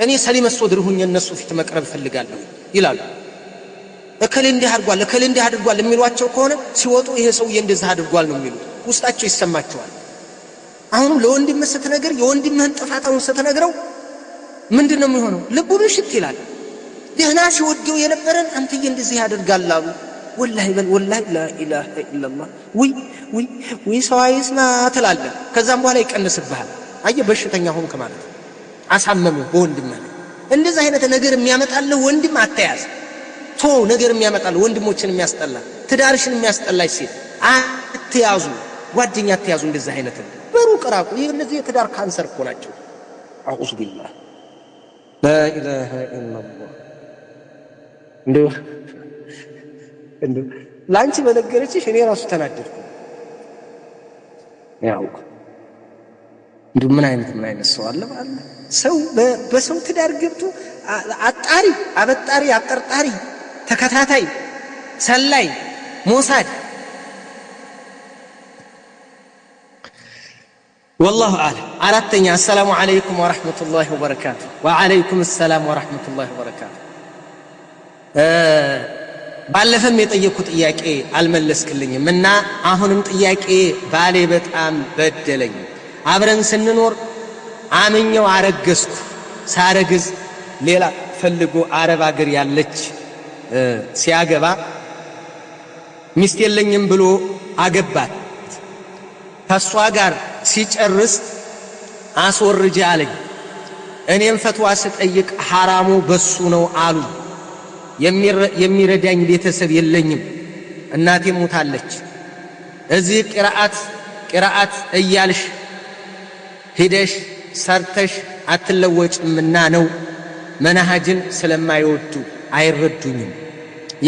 A: እኔ ሰሊም ሶድር ሁኝ እነሱ ፊት መቅረብ ፈልጋለሁ ይላሉ እከሌ እንዲህ አድርጓል የሚሏቸው ከሆነ ሲወጡ ይሄ ሰውዬ እንደዛ አድርጓል ነው የሚሉት ውስጣቸው ይሰማቸዋል አሁን ለወንድም ስትነግር የወንድምህን ጥፋታውን ስትነግረው ምንድነው የሚሆነው ልቡ ብሽት ይላል ደህና ሲወደው የነበረን አንተዬ እንደዚህ ያደርጋል አሉ ወላሂ لا اله الا الله ወይ ሰው አይስማ ትላለህ ከዛም በኋላ ይቀንስብሃል አየ በሽተኛ ሆንክ ማለት አሳመሙ በወንድም እንደዚህ አይነት ነገር የሚያመጣልህ ወንድም አትያዝ ነገር የሚያመጣልህ ወንድሞችን የሚያስጠላ ትዳርሽን የሚያስጠላሽ ሲል አትያዙ ጓደኛ አትያዙ እንደዚህ አይነት በሩቅ ራቁ እነዚህ የትዳር ካንሰር እኮ ናቸው አዑዙ ቢላህ لا اله الا الله እንደው ላንቺ በነገረችሽ እኔ ራሱ ተናደድኩ ያው እንደው ምን አይነት ሰው አለ ማለት ሰው በሰው ትዳር ገብቶ አበጣሪ አጠርጣሪ ተከታታይ ሰላይ ሞሳድ والله اعلم አራተኛ السلام عليكم ورحمه الله وبركاته وعليكم السلام ورحمه الله وبركاته ባለፈም የጠየቁት ጥያቄ አልመለስክልኝም እና አሁንም ጥያቄ ባሌ በጣም በደለኝ አብረን ስንኖር አመኘው አረገዝኩ ሳረግዝ ሌላ ፈልጎ አረብ አገር ያለች ሲያገባ ሚስት የለኝም ብሎ አገባት ከሷ ጋር ሲጨርስ አስወርጅ አለኝ። እኔም ፈትዋ ስጠይቅ ሐራሙ በሱ ነው አሉ። የሚረዳኝ ቤተሰብ የለኝም፣ እናቴ ሞታለች። እዚህ ቂራአት እያልሽ ሂደሽ ሰርተሽ አትለወጭምና ነው። መናሃጅን ስለማይወዱ አይረዱኝም።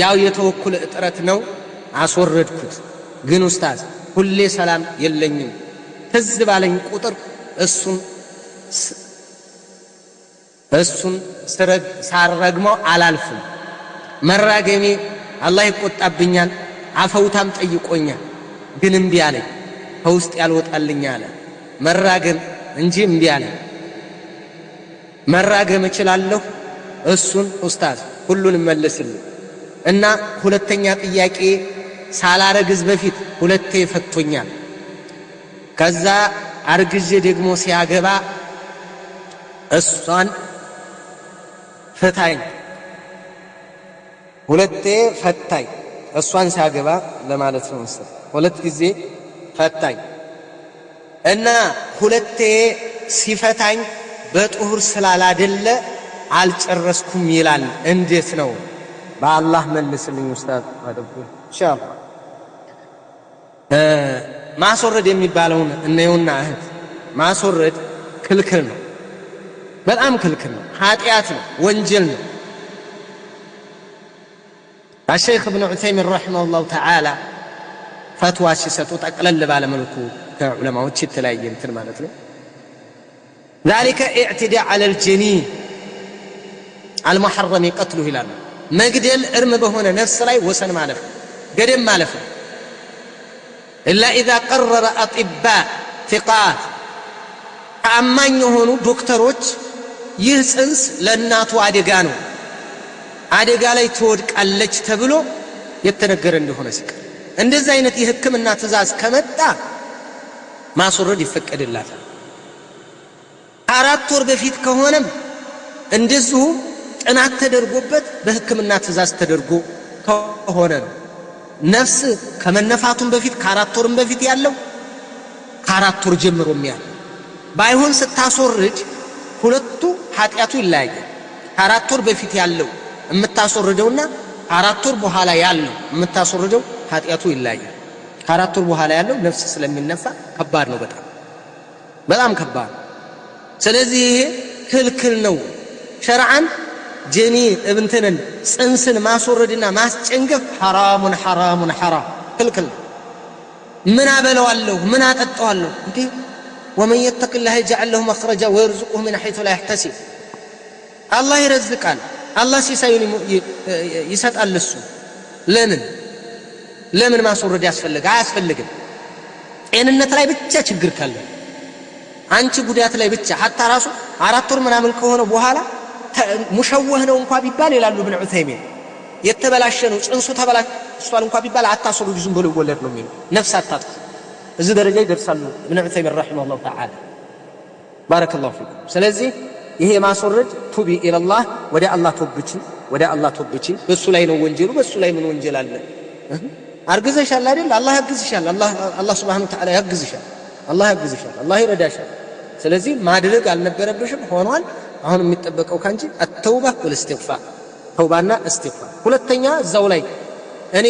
A: ያው የተወኩል እጥረት ነው አስወረድኩት። ግን ኡስታዝ ሁሌ ሰላም የለኝም። ትዝ ባለኝ ቁጥር እሱን ሳረግመው አላልፍም። መራገሜ አላህ ይቆጣብኛል። አፈውታም ጠይቆኛል፣ ግን እምቢ አለኝ። ከውስጥ ያልወጣልኝ አለ መራገም እንጂ እምቢ አለኝ። መራገም እችላለሁ። እሱን ኡስታዝ ሁሉን መልስልኝ። እና ሁለተኛ ጥያቄ ሳላረግዝ በፊት ሁለቴ ፈቶኛል። ከዛ አርግዤ ደግሞ ሲያገባ እሷን ፈታኝ። ሁለቴ ፈታኝ፣ እሷን ሲያገባ ለማለት ነው መሰለኝ። ሁለት ጊዜ ፈታኝ እና ሁለቴ ሲፈታኝ በጡሁር ስላላደለ አልጨረስኩም ይላል። እንዴት ነው? በአላህ መልስልኝ ኡስታዝ አደቡ ኢንሻአላህ። ማስወረድ የሚባለውን እነዩና እህት ማስወረድ ክልክል ነው፣ በጣም ክልክል ነው፣ ኃጢአት ነው፣ ወንጀል ነው። الشيخ ابن عثيمين رحمه الله تعالى فتوى ሲሰጡ ጠቅለል ባለ መልኩ ከዑለማዎች የተለያየ እንትን ማለት ነው። ذلك اعتداء على الجنين المحرم قتله ይላል። መግደል እርም በሆነ ነፍስ ላይ ወሰን ማለፍ ገደም ማለፍ ነው። إلا إذا قرر أطباء ثقات ተአማኝ የሆኑ ዶክተሮች ይህ ጽንስ ለእናቱ አደጋ ነው፣ አደጋ ላይ ትወድቃለች ተብሎ የተነገረ እንደሆነ ሲቀር እንደዚህ አይነት የሕክምና ትእዛዝ ከመጣ ማስወረድ ይፈቀድላታል። ከአራት ወር በፊት ከሆነም እንደዚሁ ጥናት ተደርጎበት በሕክምና ትእዛዝ ተደርጎ ከሆነ ነው። ነፍስ ከመነፋቱም በፊት ከአራት ወርም በፊት ያለው ከአራት ወር ጀምሮም ያለው ባይሆን ስታስወርድ ሁለቱ ኃጢአቱ ይለያያል። ከአራት ወር በፊት ያለው የምታስወርደውና ከአራት ወር በኋላ ያለው የምታስወርደው ኃጢአቱ ይለያያል። ከአራት ወር በኋላ ያለው ነፍስ ስለሚነፋ ከባድ ነው፣ በጣም ከባድ። ስለዚህ ይሄ ክልክል ነው ሸርዓን። ጀኒ እብንተን ጽንስን ማስወረድና ማስጨንገፍ ሐራሙን ክልክል። ምን አበለዋለሁ ምን አጠጣዋለሁ እንዴ? ومن يتق الله يجعل له مخرجا ويرزقه من حيث لا يحتسب። الله يرزقال፣ الله ሲሳዩን ይሰጣል። እሱ ለምን ማስወረድ አያስፈልግም? ጤንነት ላይ ብቻ ችግር ካለ አንቺ ጉዳት ላይ ብቻ ሐታ ራሱ አራት ወር ምናምን ከሆነ በኋላ ሙሸወህ ነው እንኳን ቢባል ይላሉ ኢብኑ ዑሰይሚን፣ የተበላሸ ነው ጽንሱ ተበላሽቷል እንኳን ቢባል አታስወርዱ፣ ዝም ብሎ ይወለድ ነው የሚሉ ነፍስ አታጥፉ። እዚህ ደረጃ ይደርሳሉ ኢብኑ ዑሰይሚን ረሂመሁላህ ተዓላ ባረከላሁ ፊኩም። ስለዚህ ይሄ ማስወረድ ቱቢ ኢላላህ፣ ወደ አላህ ተወብቺ። በሱ ላይ ነው ወንጀሉ፣ በሱ ላይ ምን ወንጀል አለ? አርግዘሻል አይደል? አላህ ያግዝሻል። አላህ ሱብሓነሁ ወተዓላ ያግዝሻል፣ አላህ ይረዳሻል። ስለዚህ ማድረግ አልነበረብሽም፣ ሆኗል። አሁን የሚጠበቀው ካንቺ አተውባ ወልእስቲግፋር፣ ተውባና እስትግፋር። ሁለተኛ እዛው ላይ እኔ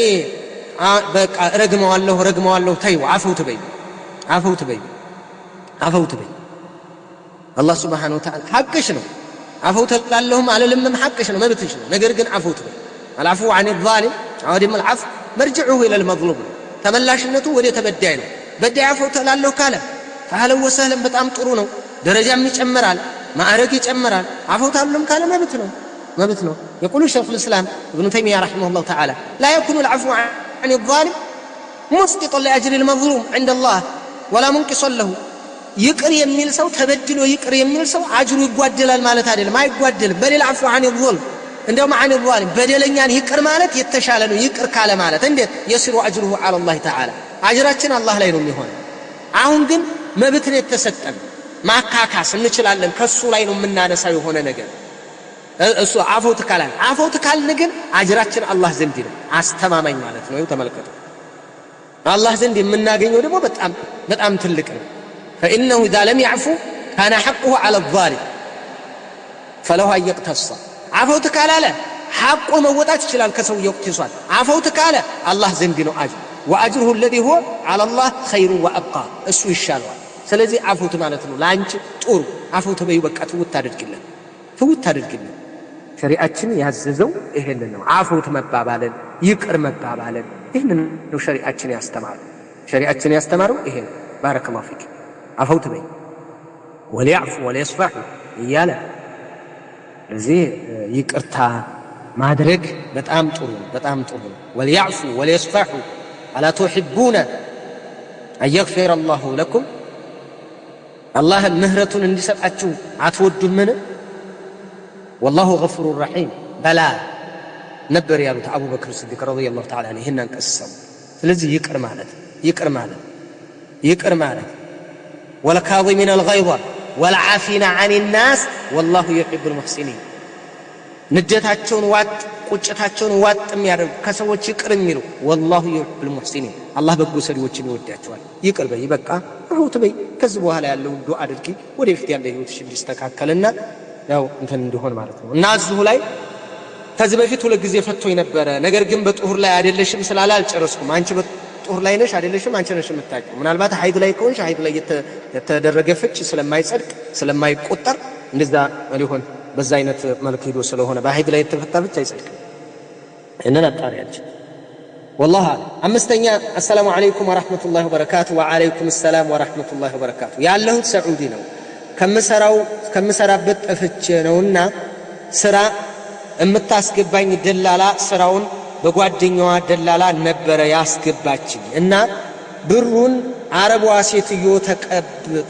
A: በቃ ረግመዋለሁ ተይው፣ አፈው ትበይ። አላህ ሱብሓነሁ ወተዓላ ሐቅሽ ነው። አፈው ተላለሁም አለልምም ሐቅሽ ነው፣ መብትሽ ነው። ነገር ግን አፈው ትበይ። አልዓፉ ዐን ዛሊም አወደም አልዓፍ መርጅዑሁ ኢለል መዝሉም፣ ተመላሽነቱ ወደ ተበዳይ ነው። በዳይ አፈው ተላለሁ ካለ ፈአህለን ወሰህለን በጣም ጥሩ ነው፣ ደረጃም ይጨምራል፣ ማዕረግ ይጨምራል። አፈው ታለም ካለ መብት ነው። يقول شيخ الإسلام ابن تيمية رحمه الله تعالى لا يكون العفو عن الظالم مسقطا لأجر المظلوم عند الله ولا منقصا له። ይቅር የሚል ሰው ተበድሎ ይቅር የሚል ሰው አጅሩ ይጓደላል ማለት አይደለም፣ አይጓደልም። በሌላ አፍው عن الظلم እንደውም عن الظالم በደለኛን ይቅር ማለት የተሻለ ነው። ይቅር ካለ ማለት እንዴት يسر أجره على الله تعالى፣ አጅራችን አላህ ላይ ነው የሚሆነው። አሁን ግን መብትን የተሰጠን ማካካስ እንችላለን፣ ከሱ ላይ ነው የምናነሳው የሆነ ነገር። እሱ አፈውት ካልን ግን አጅራችን አላህ ዘንድ ነው አስተማማኝ ማለት ነው። ተመልከቱ፣ አላህ ዘንድ የምናገኘው ደግሞ በጣም ትልቅ ነው። فإنه إذا لم يعفو ካነ ሐቁሁ ዐለ ዛሊም ፈለሁ አን የቅተሰ አፈውት ካላለ ሐቁ መወጣት ይችላል ከሰውየው ቅቲሷል አፈውት ካለ አላህ ዘንድ ነው አጅር ወአጅሩሁ الذي هو على الله خير وابقى እሱ ይሻለዋል ስለዚህ አፈውት ማለት ነው ለአንቺ ጥሩ አፈውት በይ በቃ ትውት አድርግልን ሸሪዓችን ያዘዘው ይሄንን ነው አፈውት መባባልን ይቅር መባባልን ይሄንን ነው ሸሪዓችን ያስተማረው ይሄን ባረከላሁ ፊክ አፈውት በይ ወሊያዕፉ ወሊየስፈሑ እያለ ለዚህ ይቅርታ ማድረግ በጣም ጥሩ ነው ወሊያዕፉ ወሊየስፈሑ አላ ተሕቡነ አን የግፊረ አላሁ ለኩም አላህ ምህረቱን እንዲሰጣችሁ አትወዱምን ወላሁ ገፉሩ ረሒም በላ ነበር ያሉት አቡበክር ሲዲቅ ረዲየላሁ ተዓላ ዐንሁ ይህን አንቀሰሙ ስለዚህ ይቅር ማለት ወልካዚሚነ አልገይዘ ወልዓፊነ ዐኒ ናስ ወላሁ ዩሒቡል ሙሕሲኒን ንዴታቸውን ዋጥ ቁጭታቸውን ዋጥ የሚያደርጉ ከሰዎች ይቅር የሚሉ ወላሁ ዩሒቡል ሙሕሲኒን አላህ በጎ ሰሪዎችን ይወዳቸዋል ይቅር በይ በቃ አሁት በይ ከዚህ በኋላ ያለውን ዱዓ አድርጊ ወደፊት ያለ ህይወትሽ እንዲስተካከልና ያው እንትን እንዲሆን ማለት ነው እና እዚሁ ላይ ከዚህ በፊት ሁለት ጊዜ ፈቶኝ ነበረ ነገር ግን በጡሁር ላይ አይደለሽም ስላለ አልጨረስኩም አንቺ በጡሁር ላይ ነሽ አይደለሽም አንቺ ነሽ የምታውቂው ምናልባት ሀይድ ላይ ከሆንሽ ሀይድ ላይ የተደረገ ፍች ስለማይጸድቅ ስለማይቆጠር እንደዛ ሊሆን በዛ አይነት መልክ ሄዶ ስለሆነ በሀይድ ላይ የተፈታ ብቻ አይጸድቅም እነን አጣሪያለች والله አለ አምስተኛ አሰላሙ አለይኩም ወራህመቱላሂ ወበረካቱ ወአለይኩም ሰላም ወራህመቱላሂ ወበረካቱ ያለሁት ሰዑዲ ነው ከምሰራበት ጠፍቼ ነውና ስራ እምታስገባኝ ደላላ ስራውን በጓደኛዋ ደላላ ነበረ ያስገባችኝ እና ብሩን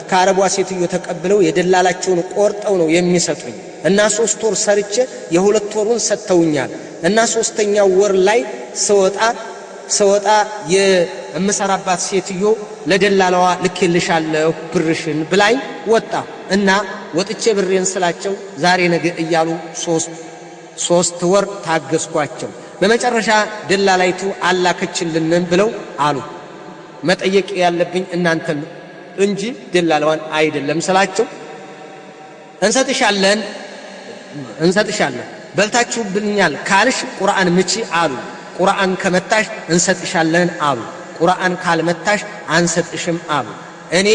A: ከአረቧ ሴትዮ ተቀብለው የደላላቸውን ቆርጠው ነው የሚሰጡኝ እና 3 ወር ሰርቼ የ2 ወሩን ሰጥተውኛል እና 3ኛው ወር ላይ ሰወጣ የምሰራባት ሴትዮ ለደላላዋ ልክልሻለሁ ብርሽን ብላይ ወጣ እና ወጥቼ ብሬን ስላቸው ዛሬ ነገ እያሉ 3 ወር ታገስኳቸው በመጨረሻ ደላላይቱ አላከችልንም ብለው አሉ መጠየቅ ያለብኝ እናንተን እንጂ ደላላዋን አይደለም ስላቸው እንሰጥሻለን በልታችሁብኛል ካልሽ ቁርአን ምቺ አሉ ቁርአን ከመታሽ እንሰጥሻለን አሉ ቁርአን ካልመታሽ አንሰጥሽም አሉ እኔ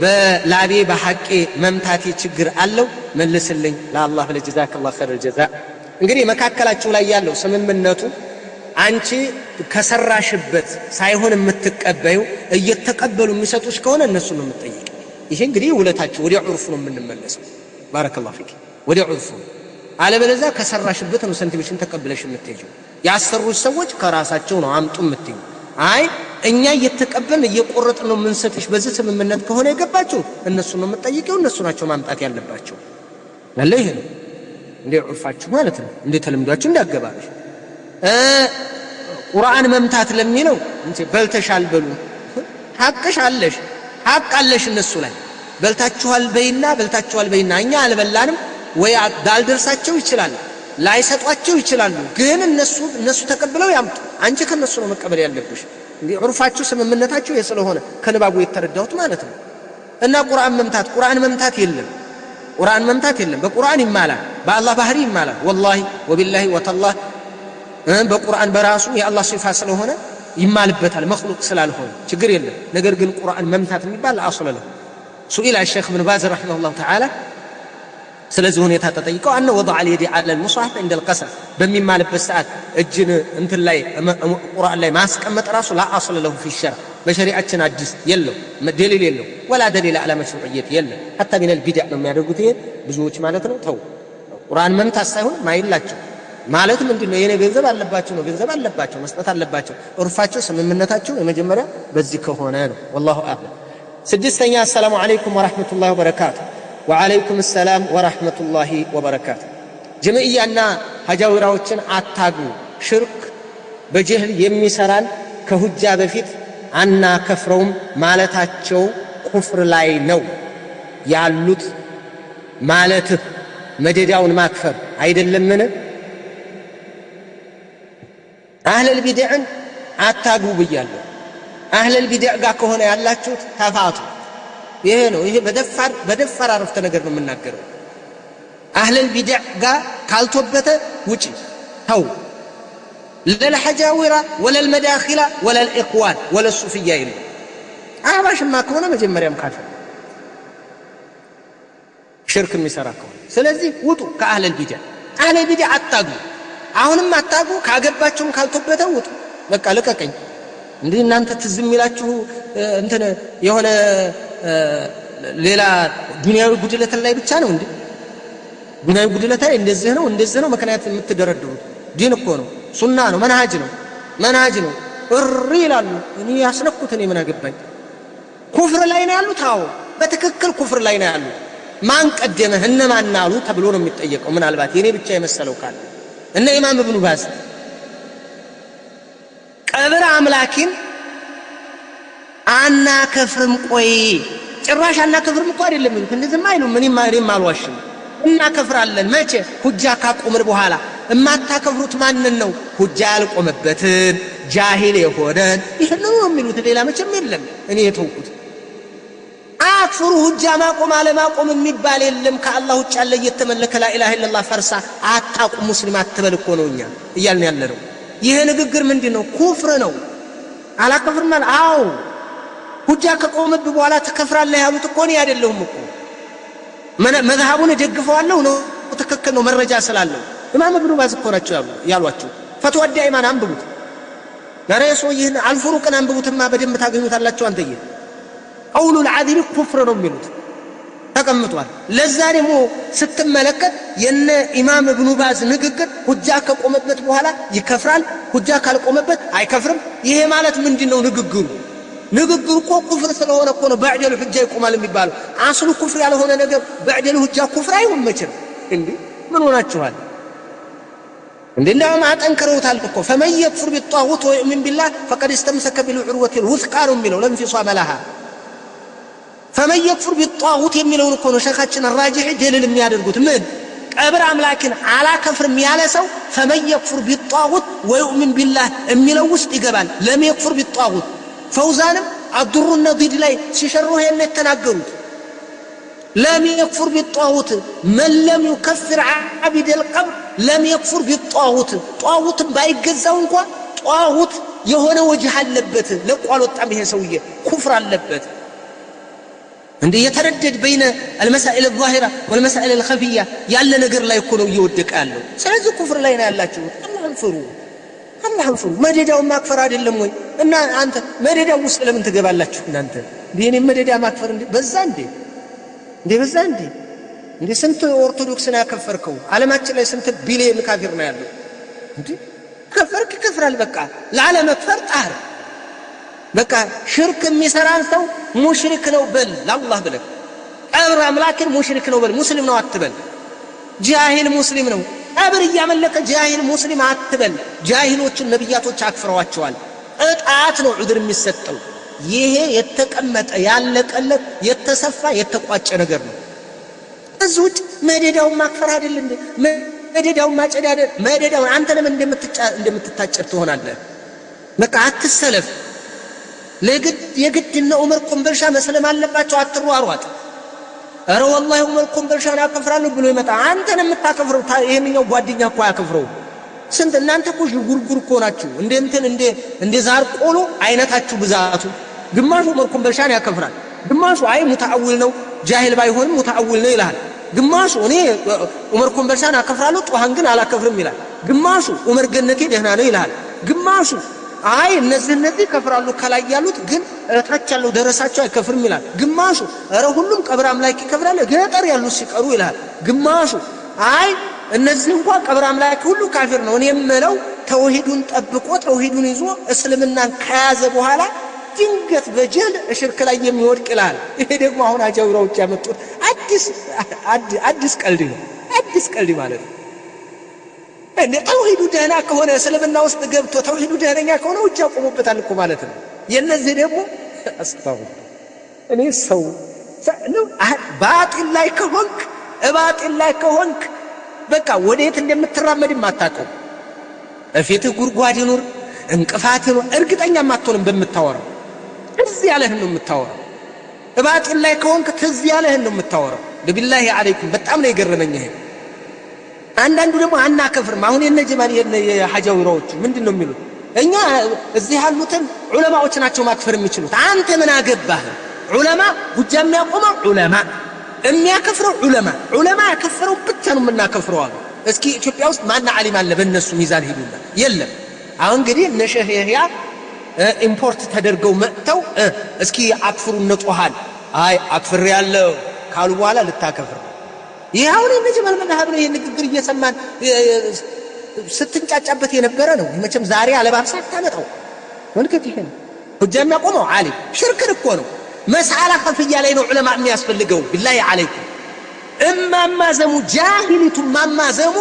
A: በላቤ በሐቄ መምታቴ ችግር አለው መልስልኝ ለአላህ ለጀዛከላሁ ኸይረል ጀዛ እንግዲህ መካከላችሁ ላይ ያለው ስምምነቱ አንቺ ከሰራሽበት ሳይሆን የምትቀበዩ እየተቀበሉ የሚሰጡሽ ከሆነ እነሱ ነው የምትጠይቅ ይሄ እንግዲህ ውለታችሁ ወደ ዑርፍ ነው የምንመለሰው ባረከላሁ ፊክ ወደ ዑርፍ አለበለዚያ ከሰራሽበት ነው ሰንቲሜሽን ተቀብለሽ የምትሄጂው ያሰሩሽ ሰዎች ከራሳቸው ነው አምጡ የምትዩ አይ እኛ እየተቀበልን እየቆረጥን ነው የምንሰጥሽ በዚህ ስምምነት ከሆነ የገባችሁ እነሱ ነው የምትጠይቂው እነሱ ናቸው ማምጣት ያለባቸው ለለ ይሄ ነው እንደ ዑርፋችሁ ማለት ነው እንደ ተለምዷችሁ እንዳገባሽ ቁርአን መምታት ለሚለው እንጂ በልተሻል በሉ ሐቅሽ አለሽ እነሱ ላይ በልታችኋል በይና እኛ አልበላንም ወይ ዳልደርሳቸው ይችላል ላይሰጧቸው ይችላሉ ግን እነሱ ተቀብለው ያምጡ አንቺ ከነሱ ነው መቀበል ያለብሽ እንዴ ዑርፋችሁ ስምምነታችሁ የስለሆነ ከንባቡ የተረዳሁት ማለት ነው እና ቁርአን መምታት የለም በቁርአን ይማላል በአላህ ባህሪ ይማላል ወላሂ ወቢላሂ ወተላህ በቁርአን በራሱ የአላህ ሲፋ ስለሆነ ይማልበታል መخلوق ስላልሆነ ችግር የለም ነገር ግን ቁርአን መምታት የሚባል አስለ ነው سئل الشيخ ابن باز رحمه الله تعالى ስለዚህ ሁኔታ ተጠይቀው አነ ወضع اليد على المصحف عند القسم በሚማልበት ሰዓት እጅን እንትን ላይ ቁርአን ላይ ማስቀመጥ ራሱ لا اصل له في الشرع በሸሪዓችን አዲስ የለው ደሊል የለው ولا دليل على مشروعيته የለም حتى من البدع ነው የሚያደርጉት ይሄ ብዙዎች ማለት ነው ተው ቁርአን መምታት ሳይሆን ማይላቸው ማለት ምንድነው የኔ ገንዘብ አለባቸው መስጠት አለባቸው ዑርፋቸው ስምምነታቸው የመጀመሪያ በዚህ ከሆነ ነው والله اعلم ስድስተኛ السلام عليكم ورحمه الله وبركاته وعليكم السلام ورحمه الله وبركاته ጀምዕያና ሀጃዊራዎችን አታጉ ሽርክ በጀህል የሚሰራን ከሁጃ በፊት አና ከፍረውም ማለታቸው ኩፍር ላይ ነው ያሉት ማለት መደዳውን ማክፈር አይደለምን አህለል ቢድዕን አታጉ ብያለሁ አህለል ቢድዕ ጋር ከሆነ ያላችሁት ተፋቱ ይሄ ነው። ይሄ በደፋር አረፍተ ነገር ነው የምናገረው። አህለል ቢድዕ ጋር ካልተወበተ ውጪ ተው። ለልሐጃዊራ ወለልመዳኺላ ወለልኢኽዋን ወለሱፍያ ይሉ አህባሽማ ከሆነ መጀመሪያም ካፊር ሽርክ የሚሰራ ከሆነ ስለዚህ ውጡ ከአህለል ቢድዕ። አህለል ቢድዕ አታጉ፣ አሁንም አታጉ። ካገባችሁም ካልተወበተ ውጡ። በቃ ልቀቀኝ። እንዴ እናንተ ትዝ የሚላችሁ እንትን የሆነ ሌላ ዱንያዊ ጉድለት ላይ ብቻ ነው እንዴ? ዱንያዊ ጉድለት ላይ እንደዚህ ነው ምክንያት የምትደረድሩት። ዲን እኮ ነው፣ ሱና ነው፣ መንሃጅ ነው። እሪ ይላሉ። እኔ ያስነኩት እኔ ምን አገባኝ? ኩፍር ላይ ነው ያሉት። አዎ በትክክል ኩፍር ላይ ነው ያሉት። ማን ቀደመህ እነማን አሉ ተብሎ ነው የሚጠየቀው። ምናልባት የኔ ብቻ የመሰለው ካለ እነ ኢማም ኢብኑ ባዝ ቀብር አምላኪን አናከፍርም። ቆይ ጭራሽ አናከፍርም እኮ አይደለም ይሉት። እንደዚህማ አይሉም። እኔም አልዋሽም። እናከፍራለን። መቼ? ሁጃ ካቆምን በኋላ። እማታከፍሩት ማንን ነው? ሁጃ ያልቆመበትን ጃሂል የሆነን ይህን ነው የሚሉት። ሌላ መቼም የለም። እኔ የተውኩት አክፍሩ። ሁጃ ማቆም አለማቆም የሚባል የለም። ከአላህ ውጭ ያለ እየተመለከ ላኢላሃ ኢለላህ ፈርሳ አታቁም ሙስሊም አትበል እኮ ነው እኛ እያልን ያለነው። ይሄ ንግግር ምንድነው? ኩፍር ነው። አላከፍርም ማለት አዎ ሁጃ ከቆመብ በኋላ ተከፍራለህ ያሉት እኮ ነው። አይደለሁም እኮ መዝሐቡን ደግፈዋለሁ ነው። ትክክል ነው መረጃ ስላለው። ኢማም ኢብኑ ባዝ እኮ ናቸው ያሏችሁ። ፈትዋ ዳኢማን አንብቡት። ለራሱ ይህን አልፍሩቅን አንብቡትማ በደንብ ታገኙታላችሁ። አንተዬ ቀውሉል ዓዲል ኩፍር ነው የሚሉት ተቀምጧል። ለዛ ደግሞ ስትመለከት የነ ኢማም ኢብኑ ባዝ ንግግር ሁጃ ከቆመበት በኋላ ይከፍራል፣ ሁጃ ካልቆመበት አይከፍርም። ይሄ ማለት ምንድነው? ንግግሩ እኮ ኩፍር ስለሆነ እኮ ነው በዕደል ሁጃ ይቆማል የሚባለው። አስሉ ኩፍር ያልሆነ ነገር በዕደል ሁጃ ኩፍር አይሆን መቼም። እንዴ ምን ሆናችኋል እንዴ? እንደውም አጠንክረውታል እኮ ፈመን የክፍር ቢጧጉት ወይኡሚን ቢላህ ፈቀድ እስተምሰከ ቢልዑርወቲል ውስቃ ነው የሚለው ለንፊሷ መላሃ። ፈመን የክፍር ቢጧጉት የሚለውን እኮ ነው ሸኻችን አራጂህ ደልል የሚያደርጉት። ምን ቀብር አምላክን አላከፍርም ያለ ሰው ፈመን የክፍር ቢጧጉት ወይኡሚን ቢላህ የሚለው ውስጥ ይገባል። ለም የክፍር ቢጧጉት ፈውዛንም አድሩ ነዲድ ላይ ሲሸሩ ይሄን የተናገሩት ለም የክፍር ቢጧጉት መን ለም ይከፍር ዓቢድ አልቀብር ለም የክፍር ቢጧጉት። ጧጉትን ባይገዛው እንኳን ጧጉት የሆነ ወጅህ አለበት። ለቆ አልወጣም ይሄ ሰውዬ ኩፍር አለበት። እንዴ የተረደድ በይነ المسائل الظاهره والمسائل الخفيه ያለ ነገር ላይ እኮ ነው እየወደቀ ያለው። ስለዚህ ኩፍር ላይ ነው ያላችሁ። አላህን ፍሩ። መደዳውን ማክፈር አይደለም ወይ? እና አንተ መደዳው ውስጥ ለምን ትገባላችሁ እናንተ? ዲኔ መደዳ ማክፈር በዛ እንዴ ስንት ኦርቶዶክስን ያከፈርከው? ዓለማችን ላይ ስንት ቢሊየን ካፊር ነው ያለው? እንዴ ከፈርክ ይከፍራል። በቃ ለዓለመክፈር ጣር። በቃ ሽርክ የሚሰራን ሰው ሙሽሪክ ነው በል። ለአላህ ብለህ ቀብር አምላክን ሙሽሪክ ነው በል። ሙስሊም ነው አትበል። ጃሂል ሙስሊም ነው። ቀብር እያመለከ ጃሂል ሙስሊም አትበል። ጃሂሎችን ነብያቶች አክፍረዋቸዋል። እጣት ነው ዑድር የሚሰጠው። ይሄ የተቀመጠ ያለቀለት የተሰፋ የተቋጨ ነገር ነው። እዚህ ውጭ መደዳውን ማክፈር አይደል እንዴ? መደዳውን ማጨድ አይደል? መደዳውን አንተ ለምን እንደምትታጨድ ትሆናለህ? በቃ አትሰለፍ። የግድ እነ ዑመር ኮምበልሻ መስለም አለባቸው። አትሯሯጥ። ኧረ ወላሂ ዑመር ኮምበልሻን ያከፍራሉ ብሎ ይመጣ። አንተን የምታከፍረው ይሄንኛው ጓደኛ እኮ ያከፍረው። ስንት እናንተ እኮ ጉርጉር እኮ ናችሁ። እንደ ዛር ቆሎ አይነታችሁ ብዛቱ። ግማሹ ዑመር ኮምበልሻን ያከፍራል፣ ግማሹ አይ ሙተአዊል ነው ጃሂል ባይሆንም ሙተአዊል ነው ይላል። ግማሹ እኔ ዑመር ኮምበልሻን አከፍራለሁ ጧሃን ግን አላከፍርም ይላል። ግማሹ ዑመር ገነቴ ደህና ነው ይላል። ግማሹ አይ እነዚህ ከፍራሉ ከላይ ያሉት ግን እታች ያለው ደረሳቸው አይከፍርም ይላል። ግማሹ ኧረ ሁሉም ቀብር አምላክ ይከፍራል ገጠር ያሉት ሲቀሩ ይላል። ግማሹ አይ እነዚህ እንኳን ቀብር አምላክ ሁሉ ካፊር ነው። እኔ የምለው ተውሂዱን ጠብቆ ተውሂዱን ይዞ እስልምናን ከያዘ በኋላ ድንገት በጀል ሽርክ ላይ የሚወድቅ ይላል። ይሄ ደግሞ አሁን አጃውራዎች ያመጡት አዲስ ቀልድ ነው። አዲስ ቀልድ ማለት ነው። እንደ ተውሂዱ ደህና ከሆነ እስልምና ውስጥ ገብቶ ተውሂዱ ደህነኛ ከሆነ ውጭ ያቆሙበታል እኮ ማለት ነው። የነዚህ ደግሞ አስተው እኔ ሰው ባጢል ላይ ከሆንክ በቃ ወዴት እንደምትራመድ ማታቀው። እፊትህ ጉርጓድ ይኑር እንቅፋት ይኑር እርግጠኛ ማትሆንም በምታወራው እዚህ ያለህ ነው የምታወራው። እባጢል ላይ ከሆንክ ትዝ ያለህን ነው የምታወራው። ቢላሂ አለይኩም በጣም ነው የገረመኝ ይሄ። አንዳንዱ ደግሞ አናከፍርም። አሁን የነጀማን የሐጃዊራዎቹ ምንድነው የሚሉት? እኛ እዚህ ያሉትን ዑለማዎች ናቸው ማክፈር የሚችሉት። አንተ ምን አገባህ? ዑለማ ጉጃ የሚያቆመው ዑለማ የሚያከፍረው ዑለማ ያከፈረው ብቻ ነው የምናከፍረው አሉ። እስኪ ኢትዮጵያ ውስጥ ማን ዓሊም አለ በእነሱ ሚዛን ሄዱና? የለም። አሁን እንግዲህ እነ ሼህ ያህያ ኢምፖርት ተደርገው መጥተው እስኪ አክፍሩ ነጦሃል አይ አክፍር ያለው ካሉ በኋላ ልታከፍር ይሄ አሁን የነጀማል መናሃብ ነው። የንግግር እየሰማን ስትንጫጫበት የነበረ ነው። መቼም ዛሬ አለባብሳ ታመጣው ወልከት ይሄ ነው ሁጃ የሚያቆመው ዓሊም ሽርክ እኮ ነው። መስአላ ኸፍያ ላይ ነው ዑለማ የሚያስፈልገው። ቢላሂ አለይኩም እማማዘሙ ጃሂሊቱ ማማዘሙ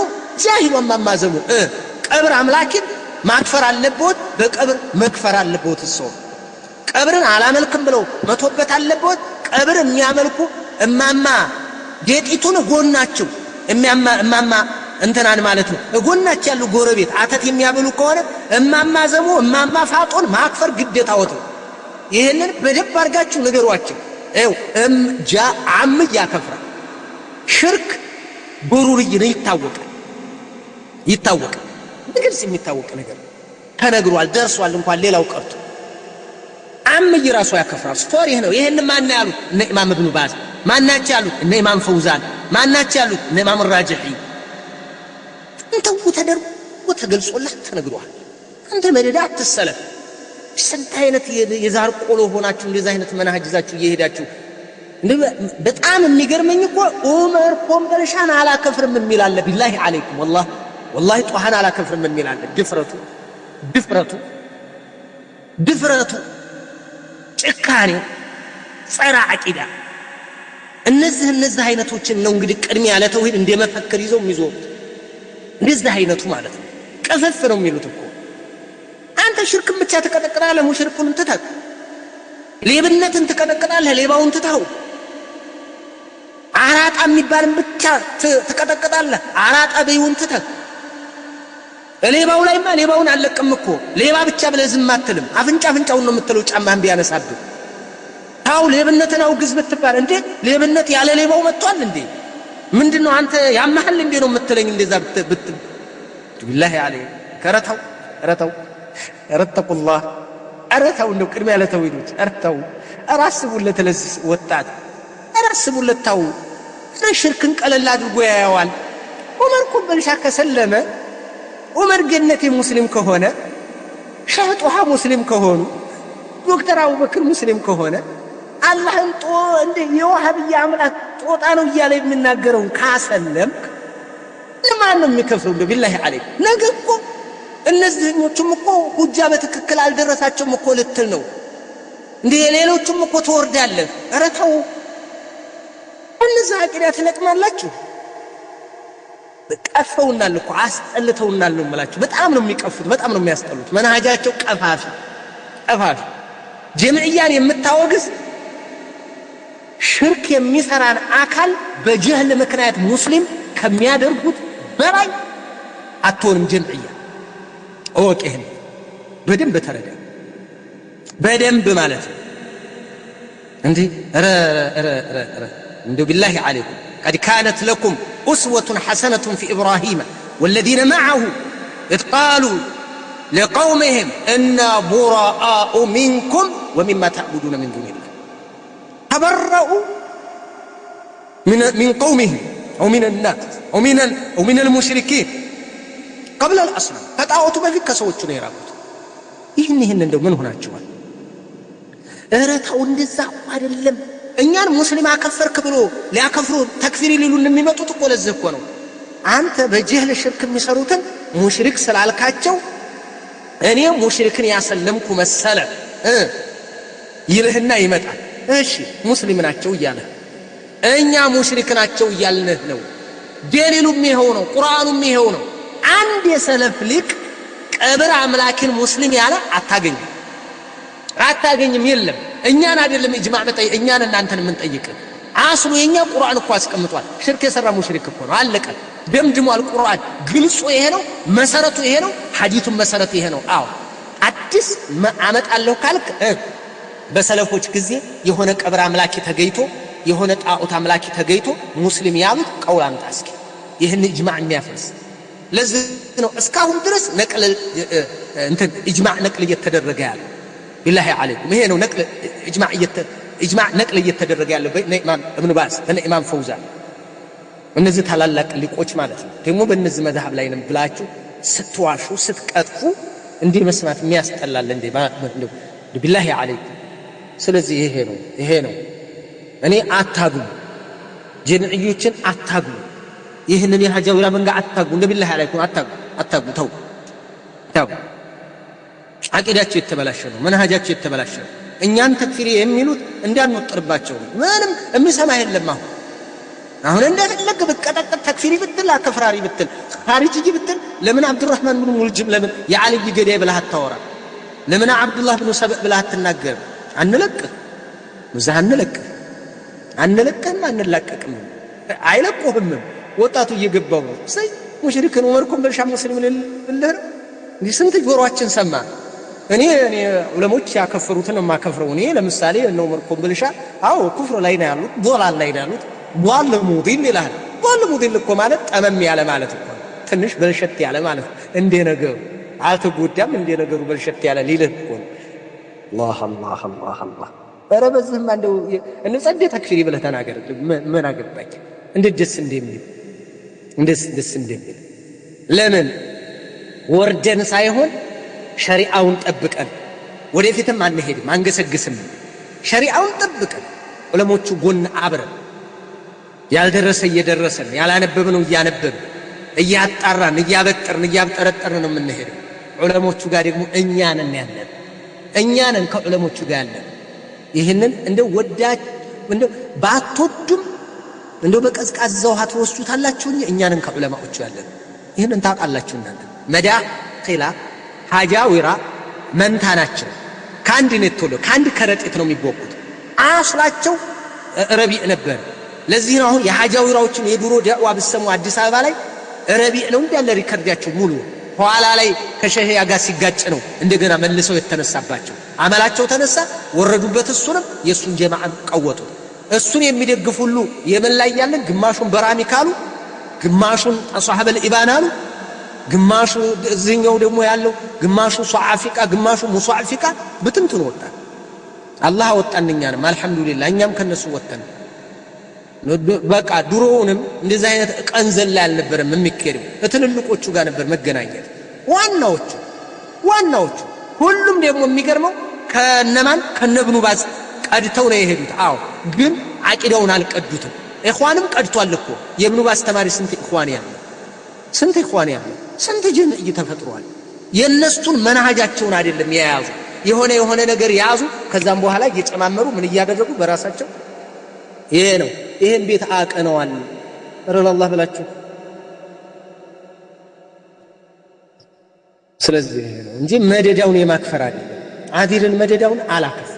A: ጃሂሉ ማማዘሙ ቀብር አምላኪን ማክፈር አለበት፣ በቀብር መክፈር አለበት። እሱ ቀብርን አላመልክም ብለው መቶበት አለበት። ቀብር የሚያመልኩ እማማ ጌጢቱን ጎናቸው እማማ እንትናን ማለት ነው ጎናቸው ያሉ ጎረቤት አተት የሚያበሉ ከሆነ እማማዘሙ እማማ ፋጦን ማክፈር ግዴታ ወጥ። ይሄንን በደብ አድርጋችሁ ንገሯቸው። ዓም ያከፍራል። ሽርክ ቡሩርይ ነው ይታወቃል። በግልጽ የሚታወቅ ነገር ተነግሯል፣ ደርሷል። እንኳን ሌላው ቀርቶ ዓምይ ራሱ ያከፍራል። ስቶሪ ነው። ይሄን ማን ያሉት? እነ ኢማም ኢብኑ ባዝ ማናቸው ያሉት? እነ ኢማም ፈውዛን ማናቸው ያሉት? እነ ኢማም ራጂሒ እንተው ተደርጎ ተገልጾላት ተነግሯል። አንተ መደዳ አትሰለፍ። ስንት አይነት የዛር ቆሎ ሆናችሁ እንደዛ አይነት መናሃጅ ይዛችሁ እየሄዳችሁ በጣም የሚገርመኝ እኮ ዑመር ኮምበልሻን አላከፍርም የሚል አለ። ቢላሂ አለይኩም ወላሂ ጧሃን አላከፍርም የሚል አለ። ድፍረቱ ጭካኔው ጸረ አቂዳ። እነዚህ አይነቶችን ነው እንግዲህ ቅድሚያ ለተውሂድ እንደመፈክር ይዘው የሚዞሩት። እንደዚህ አይነቱ ማለት ነው ቀፈፍ ነው የሚሉት እኮ። አንተ ሽርክን ብቻ ትቀጠቅጣለህ፣ ሙሽሪኩን ትተህ ሌብነትን ትቀጠቅጣለህ፣ ሌባውን ትተው አራጣ የሚባልን ብቻ ትቀጠቅጣለህ፣ አራጣ በይውን ትተህ ሌባው ላይማ ሌባውን አለቅም እኮ ሌባ ብቻ ብለህ ዝም አትልም። አፍንጫውን ነው የምትለው ጫማህን ቢያነሳብህ። ታው ሌብነትን አውግዝ ብትባል እንዴ ሌብነት ያለ ሌባው መጥቷል እንዴ? ምንድነው አንተ ያማህል እንዴ ነው የምትለኝ? እንደዛ ቢላሂ አለይ ረተቁላህ አረተው ነው ቅድሚያ ለተውሂዶች አረተው አራስቡለት ለዚህ ወጣት አራስቡለት። ታው ሽርክን ቀለል አድርጎ ያያዋል። ዑመር ኮምበልሻ ከሰለመ ዑመር ገነቴ ሙስሊም ከሆነ ሸህ ጦሃ ሙስሊም ከሆኑ ዶክተር አቡበክር ሙስሊም ከሆነ አላህን እንደ የዋሃብያ አምላክ ጦጣ ነው እያለ የሚናገረውን ካሰለምክ ለማን ነው የሚከፍረው? ቢላሂ አለይክ ነገ እኮ እነዚህኞቹም እኮ ሁጃ በትክክል አልደረሳቸውም እኮ ልትል ነው እንዴ? ሌሎቹም እኮ ተወርዳለህ። ኧረ ተው እነዚህ አቂዳ ትለቅማላችሁ። ቀፈውናል እኮ አስጠልተውናል ነው የምላችሁ። በጣም ነው የሚቀፉት፣ በጣም ነው የሚያስጠሉት። መንሃጃቸው ቀፋፊ ጀምዕያን የምታወግዝ ሽርክ የሚሰራን አካል በጀህል ምክንያት ሙስሊም ከሚያደርጉት በላይ አትሆንም ጀምዕያ። እወቅ፣ ይሄን በደንብ ተረዳ። በደንብ ማለት ነው እንዴ እንደው ቢላሂ አለይኩም قد كانت لكم أسوة حسنة في إبراهيم والذين معه إذ قالوا لقومهم إنا براء منكم ومما تعبدون من دون الله تبرؤوا من قومهم أو من الناس أو من المشركين قبل الأصنام فتعوتوا بذلك سوتشون يرابط ይህን እንደው ምን ሆናችኋል? እረታው እንደዛ አይደለም። እኛን ሙስሊም አከፈርክ ብሎ ሊያከፍሩ ተክፊር ሊሉን የሚመጡት እኮ ለዚህ እኮ ነው። አንተ በጀህል ሽርክ የሚሰሩትን ሙሽሪክ ስላልካቸው እኔ ሙሽሪክን ያሰለምኩ መሰለ ይልህና ይመጣል። እሺ ሙስሊም ናቸው እያለ እኛ ሙሽሪክ ናቸው እያልንህ ነው። ደሊሉም ይሄው ነው፣ ቁርአኑም ይሄው ነው። አንድ የሰለፍ ሊቅ ቀብር አምላክን ሙስሊም ያለ አታገኝም። የለም እኛን አይደለም ኢጅማዕ በጠይ እኛን እናንተን ምን ጠይቅ። አስሉ የኛ ቁርአን እኮ አስቀምጧል። ሽርክ የሰራ ሙሽሪክ እኮ ነው። አለቀ ደምድሟል። ቁርአን ግልጹ ይሄ ነው፣ መሰረቱ ይሄ ነው፣ ሐዲሱም መሰረቱ ይሄ ነው። አዎ አዲስ አመጣለሁ ካልክ በሰለፎች ጊዜ የሆነ ቀብር አምላኪ ተገይቶ የሆነ ጣዖት አምላኪ ተገይቶ ሙስሊም ያሉት ቀውል አምጣ እስኪ ይህን ኢጅማዕ የሚያፈርስ። ለዚህ ነው እስካሁን ድረስ ነቅል እንትን ኢጅማዕ ነቅል እየተደረገ ያለው። ቢላሂ አለይኩም ይሄ ነው ነቅል ኢጅማዕ ነቅል እየተደረገ ያለው በእነ ኢማም እብኑ ባዝ በእነ ኢማም ፈውዛን እነዚህ ታላላቅ ሊቆች ማለት ነው። ደግሞ በእነዚህ መዝሐብ ላይ ነን ብላችሁ ስትዋሹ ስትቀጥፉ እንዲህ መስማት የሚያስጠላል እንዴ ቢላሂ አለይኩም። ስለዚህ ይሄ ነው እኔ አታግሉ፣ ጀምዕዮችን አታግሉ፣ ይህንን የሀጃዊራ መንጋ አታግሉ፣ እንደ ቢላሂ አለይኩም አታግሉ። ተው አቂዳቸው የተበላሸ ነው፣ መንሃጃቸው የተበላሸ ነው። እኛን ተክፊሪ የሚሉት እንዳንወጥርባቸው ምንም የሚሰማ የለም። አሁን እንደፈለግ ብትቀጠቅጥ ተክፊሪ ብትል አከፍራሪ ብትል ኻሪጂ ብትል ለምን አብዱራህማን ብኑ ሙልጅም ለምን የዓልይ ገዳይ ብለህ አታወራ? ለምን አብዱላህ ብኑ ሰበእ ብለህ አትናገር? አንለቅህም አንላቀቅም። አይለቁህም። ወጣቱ እየገባው ነው። ሰይ ሙሽሪክን ዑመር ኮምበልሻ ሙስሊም ልልህ ነው። እንዲህ ስንት ጆሮአችን ሰማ። እኔ ዑለሞች ያከፈሩትን የማከፍረው እኔ ለምሳሌ እነ ዑመር ኮምበልሻ ኩፍር ላይ ነው ያሉት፣ ዶላል ላይ ነው ያሉት። ዷል ሙዲል ይላል። ዷል ሙዲል እኮ ማለት ጠመም ያለ ማለት እኮ ትንሽ በልሸት ያለ ማለት እንደ ነገሩ አልተጎዳም እንደ ነገሩ በልሸት ያለ ሊልህ እኮ አላህ ኧረ በዚህማ እንደው እንጸዴ ተክፊሪ ብለህ ተናገር። ምን አገባኝ? እንዴት ደስ እንደሚል ለምን ወርደን ሳይሆን ሸሪዓውን ጠብቀን ወደፊትም አንሄድም አንገሰግስም። ሸሪዓውን ጠብቀን ዑለሞቹ ጎን አብረን ያልደረሰ እየደረሰን ያላነበብነው እያነበብን እያጣራን እያበጠርን እያብጠረጠርን ነው የምንሄደው። ዑለሞቹ ጋር ደግሞ እኛ ነን ከዑለሞቹ ጋር ያለን። ይህንን እንደው እንደው ባትወዱም እንደው በቀዝቃዛ ውሃ ትወስዱታላችሁ። እኛ ነን ከዑለማዎቹ ያለን። ይህንን ታውቃላችሁ እናንተ። መዳኺላ ሀጃዊራ መንታ ናቸው። ከአንድ ነው የተወለዱ፣ ከአንድ ከረጢት ነው የሚቦቁት። አስላቸው ረቢዕ ነበር። ለዚህ ነው አሁን የሀጃዊራዎችን የድሮ ዳዕዋ ብትሰሙ አዲስ አበባ ላይ ረቢዕ ነው እንዳለ ሪከርዳቸው ሙሉ። ኋላ ላይ ከሸህያ ጋር ሲጋጭ ነው እንደገና መልሰው የተነሳባቸው። አመላቸው ተነሳ፣ ወረዱበት። እሱንም የእሱን ጀማዓን ቀወጡት። እሱን የሚደግፍ ሁሉ የመን ላይ ያለን ግማሹን በራሚ ካሉ፣ ግማሹን ሷሐበል ኢባን አሉ፣ ግማሹ እዚህኛው ደግሞ ያለው ግማሹ ሷዓፊቃ ግማሹ ሙሷዓፊቃ ብትንትን ወጣ። አላህ አወጣን እኛንም አልሐምዱሊላህ። እኛም ከነሱ ወጣን። በቃ ድሮውንም እንደዚህ አይነት ቀንዘል አልነበረም የሚከደው። ትልልቆቹ ጋር ነበር መገናኘት። ዋናዎቹ ሁሉም ደግሞ የሚገርመው ከነብኑ ባዝ ቀድተው ነው የሄዱት። ግን አቂዳውን አልቀዱትም። ኢኽዋንም ቀድቷል እኮ የብኑ ባዝ ተማሪ ስንት ኢኽዋን ያለ ስንት ጀምዕ ተፈጥሯል። የነሱን መንሃጃቸውን አይደለም የያዙ የሆነ ነገር ያዙ። ከዛም በኋላ እየጨማመሩ ምን እያደረጉ በራሳቸው ይሄ ነው። ይሄን ቤት አቀነዋል ረላህ ብላችሁ። ስለዚህ ነው እንጂ መደዳውን የማክፈር አይደለም። አዲልን መደዳውን አላከፈረም።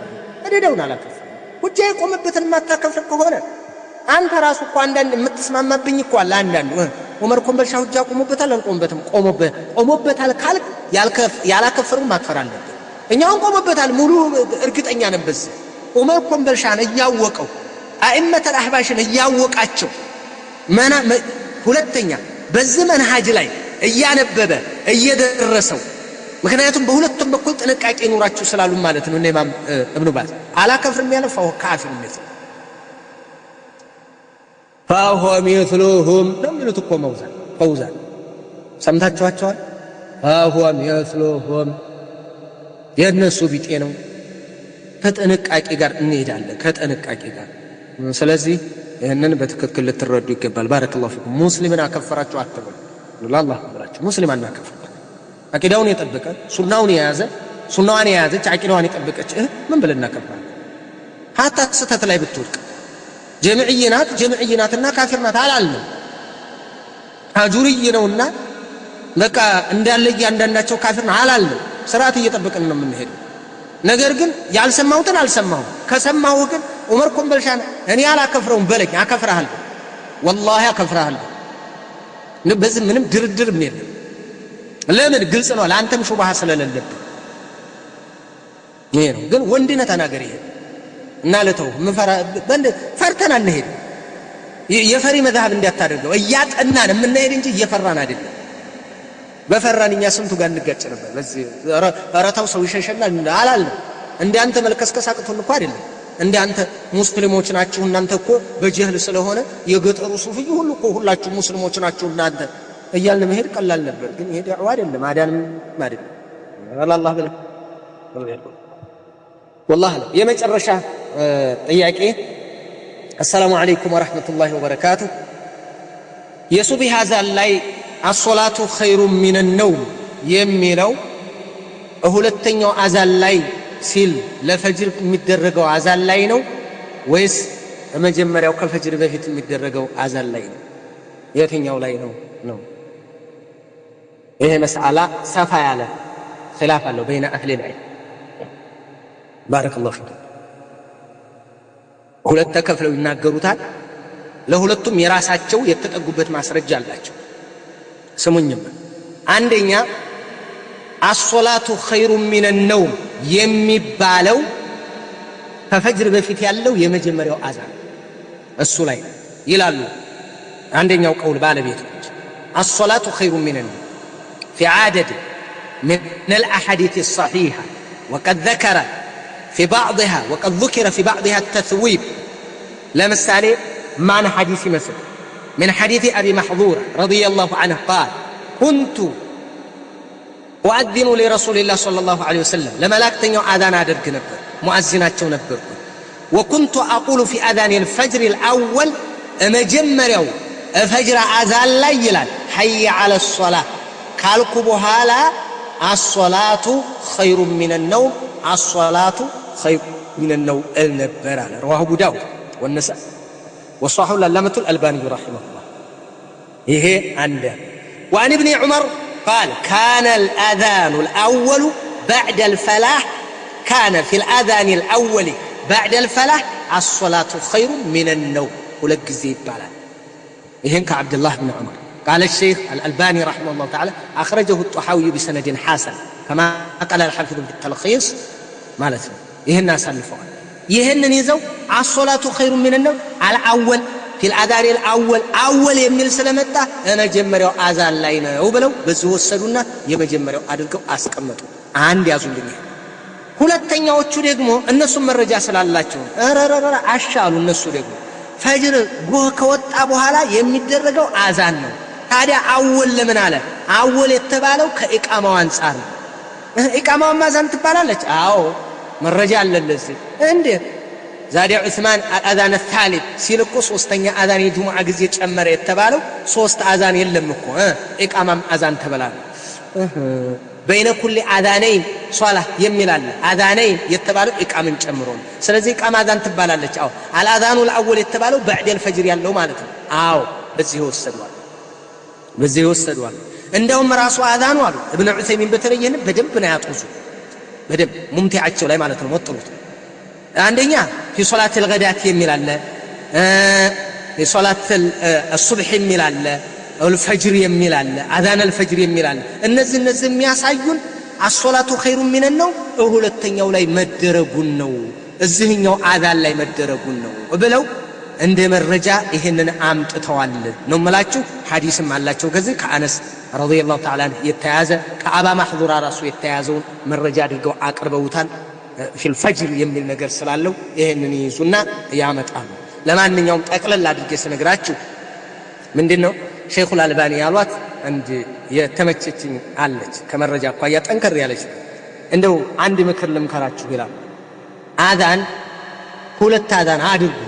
A: ሁጃ የቆመበትን ማታከፍር ከሆነ አንተ ራሱ እኮ አንዳንድ የምትስማማብኝ እኮ አለ። አንዳንዱ ዑመር ኮምበልሻ ሁጃ ቆሞበታል አልቆመበትም? ቆሞበታል ካልክ ያላከፈሩ ማክፈር አለበት። እኛውን ቆሞበታል ሙሉ እርግጠኛ ነን። በዚህ ዑመር ኮምበልሻን እያወቀው አኢመተል አህባሽን እያወቃቸው ሁለተኛ በዚህ መንሃጅ ላይ እያነበበ እየደረሰው። ምክንያቱም በሁለቱም በኩል ጥንቃቄ ይኖራችሁ ስላሉ ማለት ነው። ኢማም እብኑ ባዝ አላከፍርም ያለ ፈው ካፊር ፈሆ ሚስሉሁም ነው የሚሉት እኮ ፈውዛን ሰምታችኋቸዋል። ፈሆ ሚስሉሁም የእነሱ ቢጤ ነው። ከጥንቃቄ ጋር እንሄዳለን ከጥንቃቄ ጋር። ስለዚህ ይህንን በትክክል ልትረዱ ይገባል። ባረከላሁ ፊኩም። ሙስሊምን አከፈራችሁ አትበሉ። ለአላህ ብላችሁ ሙስሊም አናከፍር። አቂዳውን የጠበቀ ሱናውን የያዘች አቂዳዋን የጠበቀች ምን ብለን እናከፍራለን? ሀታ ስህተት ላይ ብትወድቅ ጀምዕይ ናትና ካፊር ናት አላልንም። አጁርይ ነውና በቃ እንዳለ እያንዳንዳቸው ካፊር ነው አላልንም። ስርዓት እየጠበቅን ነው የምንሄደው። ነገር ግን ያልሰማሁትን አልሰማሁም። ከሰማሁ ግን ዑመር ኮምበልሻን እኔ አላከፍረውም በለኝ፣ አከፍርሃለሁ፣ ወላሂ አከፍርሃለሁ። በዚህ ምንም ድርድር የለም። ለምን ግልጽ ነው። ለአንተም ሹብሃ ስለሌለብህ ይሄ ነው። ግን ወንድነት ተናገር ይሄ እና ለተው ፈርተን አንሄድ። የፈሪ መዝሐብ እንዲያታደርገው እያጠናን የምንሄድ እንጂ እየፈራን አይደለም። በፈራን እኛ ስንቱ ጋር እንጋጭ ነበር። በዚህ ረታው ሰው ይሸሸናል አላልንም። እንደ አንተ መልከስከስ አቅቶን እኮ አይደለም። እንደ አንተ ሙስሊሞች ናችሁ እናንተ እኮ በጀህል ስለሆነ የገጠሩ ሱፍይ ሁሉ እኮ ሁላችሁ ሙስሊሞች ናችሁ እናንተ እያልን መሄድ ቀላል ነበር። ግን ይሄ ዳዕዋ አይደለም፣ አዳንም አይደለም። አላህ ብለ والله የመጨረሻ ጥያቄ السلام عليكم ورحمة الله وبركاته የሱብሂ አዛን ላይ الصلاة خير من النوم የሚለው ሁለተኛው አዛን ላይ ሲል ለፈጅር የሚደረገው አዛን ላይ ነው ወይስ መጀመሪያው ከፈጅር በፊት የሚደረገው አዛን ላይ ነው? የትኛው ላይ ነው? ይሄ መስአላ ሰፋ ያለ ኺላፍ አለው በይነ አህሊ العلم ባረከላሁ ፊኩም። ሁለት ተከፍለው ይናገሩታል። ለሁለቱም የራሳቸው የተጠጉበት ማስረጃ አላቸው። ስሙኝም አንደኛ الصلاة خير من النوم የሚባለው ከፈጅር በፊት ያለው የመጀመሪያው አዛን እሱ ላይ ይላሉ። አንደኛው ቀውል ባለቤቶች الصلاة خير من النوم في عدد من الأحاديث الصحيحة وقد ذكر في بعضها التثويب. لمثال معنى حديث مثل من حديث أبي محظور رضي الله عنه قال كنت أؤذن لرسول الله صلى الله عليه وسلم لما لاكتنيو آذان أدرك نبر مؤذنات نبر وكنت أقول في أذان الفجر الأول مجمريو فجر آذان ليلا حي على الصلاة كالكبها لا الصلاة خير من النوم الصلاة خير من النوم النبرة رواه أبو داود والنساء وصححه العلامة الألباني رحمه الله. إيه عنده. وعن ابن عمر قال كان الأذان الأول بعد الفلاح كان في الأذان الأول بعد الفلاح الصلاة خير من النوم ولك زيد بالا. إيه كعبد الله بن عمر. قال الشيخ الألباني رحمه الله تعالى أخرجه الطحاوي بسند حسن كما قال الحافظ بالتلخيص مالته. ይሄን እናሳልፈዋል። ይሄንን ይዘው الصلاة خير من النوم الأول في الأذان الأول የሚል ስለመጣ መጀመሪያው አዛን ላይ ነው ብለው በዚህ ወሰዱና የመጀመሪያው አድርገው አስቀመጡ። አንድ ያዙልኝ። ሁለተኛዎቹ ደግሞ እነሱ መረጃ ስላላቸው አሻሉ። እነሱ ደግሞ ፈጅር ጎህ ከወጣ በኋላ የሚደረገው አዛን ነው። ታዲያ አወል ለምን አለ? አወል የተባለው ከኢቃማው አንፃር ነው። ኢቃማው አዛን ትባላለች። አዎ መረጃ አለ ለዚህ። እንዴት ዛዲያ ዑስማን አዛን الثالث ሲልቁ ሶስተኛ አዛን የጁሙዓ ጊዜ ጨመረ የተባለው ሶስት አዛን የለም እኮ ኢቃማም አዛን ተበላለ። በይነ ኩል አዛነይን ሷላህ የሚላል አዛነይን የተባለው ኢቃምን ጨምሮ ነው። ስለዚህ ኢቃማ አዛን ትባላለች። አዎ አልአዛኑ الأول የተባለው بعد الفجر ያለው ማለት ነው። አዎ በዚህ ወሰዷል። እንደውም ራሱ አዛኑ አሉ ኢብኑ ዑሰይሚን በተለየን በደንብ ነው ያጡዙ በደንብ ሙምቲዓቸው ላይ ማለት ነው ወጥሉት። አንደኛ في صلاة الغداة የሚል አለ፣ في صلاة الصبح የሚል አለ፣ الفجر የሚል አለ፣ አዛን الفجر የሚል አለ። እነዚህ የሚያሳዩን الصلاة خير من النوم ሁለተኛው ላይ መደረጉን ነው፣ እዚህኛው አዛን ላይ መደረጉን ነው ብለው እንደ መረጃ ይሄንን አምጥተዋል ነው መላችሁ። ሐዲስም አላቸው ከዚህ ከአነስ ረዲየላሁ ተዓላ የተያዘ ከአባ ማህዙራ ራሱ የተያዘውን መረጃ አድርገው አቅርበውታል። ፊል ፈጅር የሚል ነገር ስላለው ይሄንን ይዙና ያመጣሉ። ለማንኛውም ጠቅለል አድርጌ ስነግራችሁ ምንድነው ሼኹል አልባኒ ያሏት አንድ የተመቸችኝ አለች ከመረጃ አኳያ ጠንከር ያለች እንደው አንድ ምክር ልምከራችሁ ይላል። አዛን ሁለት አዛን አድርጉ።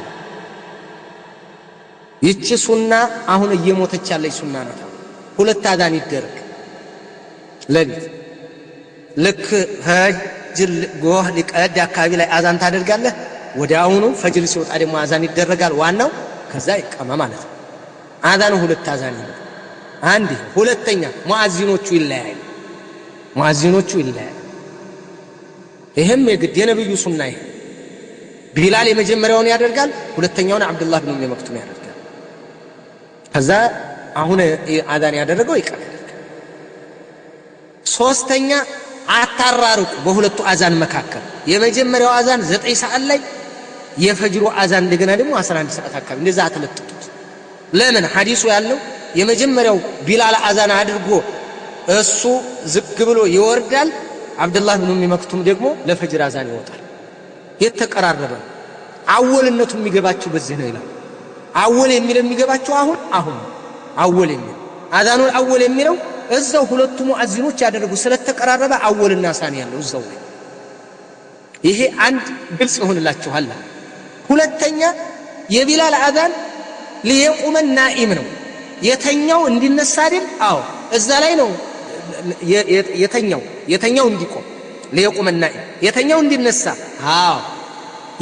A: ይቺ ሱና አሁን እየሞተች ያለች ሱና ናት። ሁለት አዛን ይደረግ ለሊት ልክ ፈጅር ጎህ ሊቀድ አካባቢ ላይ አዛን ታደርጋለህ። ወዲያውኑ ፈጅር ሲወጣ ደግሞ አዛን ይደረጋል። ዋናው ከዛ ይቀማ ማለት ነው። አዛኑ ሁለት አዛን ነው። አንድ ሁለተኛ ሙአዚኖቹ ይለያያሉ። ይሄም የግድ የነብዩ ሱና ይሄ ቢላል የመጀመሪያውን ያደርጋል፣ ሁለተኛውን አብዱላህ ብን ኡም መክቱም ያደርጋል። ከዛ አሁን አዛን ያደረገው ይቀር። ሶስተኛ አታራርቁ በሁለቱ አዛን መካከል። የመጀመሪያው አዛን 9 ሰዓት ላይ የፈጅሩ አዛን እንደገና ደግሞ 11 ሰዓት አካባቢ እንደዛ አትለጥጡት። ለምን ሐዲሱ ያለው የመጀመሪያው ቢላል አዛን አድርጎ እሱ ዝቅ ብሎ ይወርዳል። አብዱላህ ብኑ መክቱም ደግሞ ለፈጅር አዛን ይወጣል። የተቀራረበ አወልነቱ የሚገባችሁ በዚህ ነው ይላል። አወል የሚለው የሚገባችሁ አሁን አወል የሚለው አዛኑል አወል የሚለው እዛው ሁለቱ ሙአዚኖች ያደረጉ ስለተቀራረበ አወልና ሳኒ ያለው እዛው ላይ ይሄ አንድ ግልጽ ይሆንላችኋል። ሁለተኛ የቢላል አዛን ሊየቁመ ናኢም ነው የተኛው እንዲነሳ አይደል? አዎ እዛ ላይ ነው የተኛው እንዲቆም ሊየቁመ ናኢም የተኛው እንዲነሳ። አዎ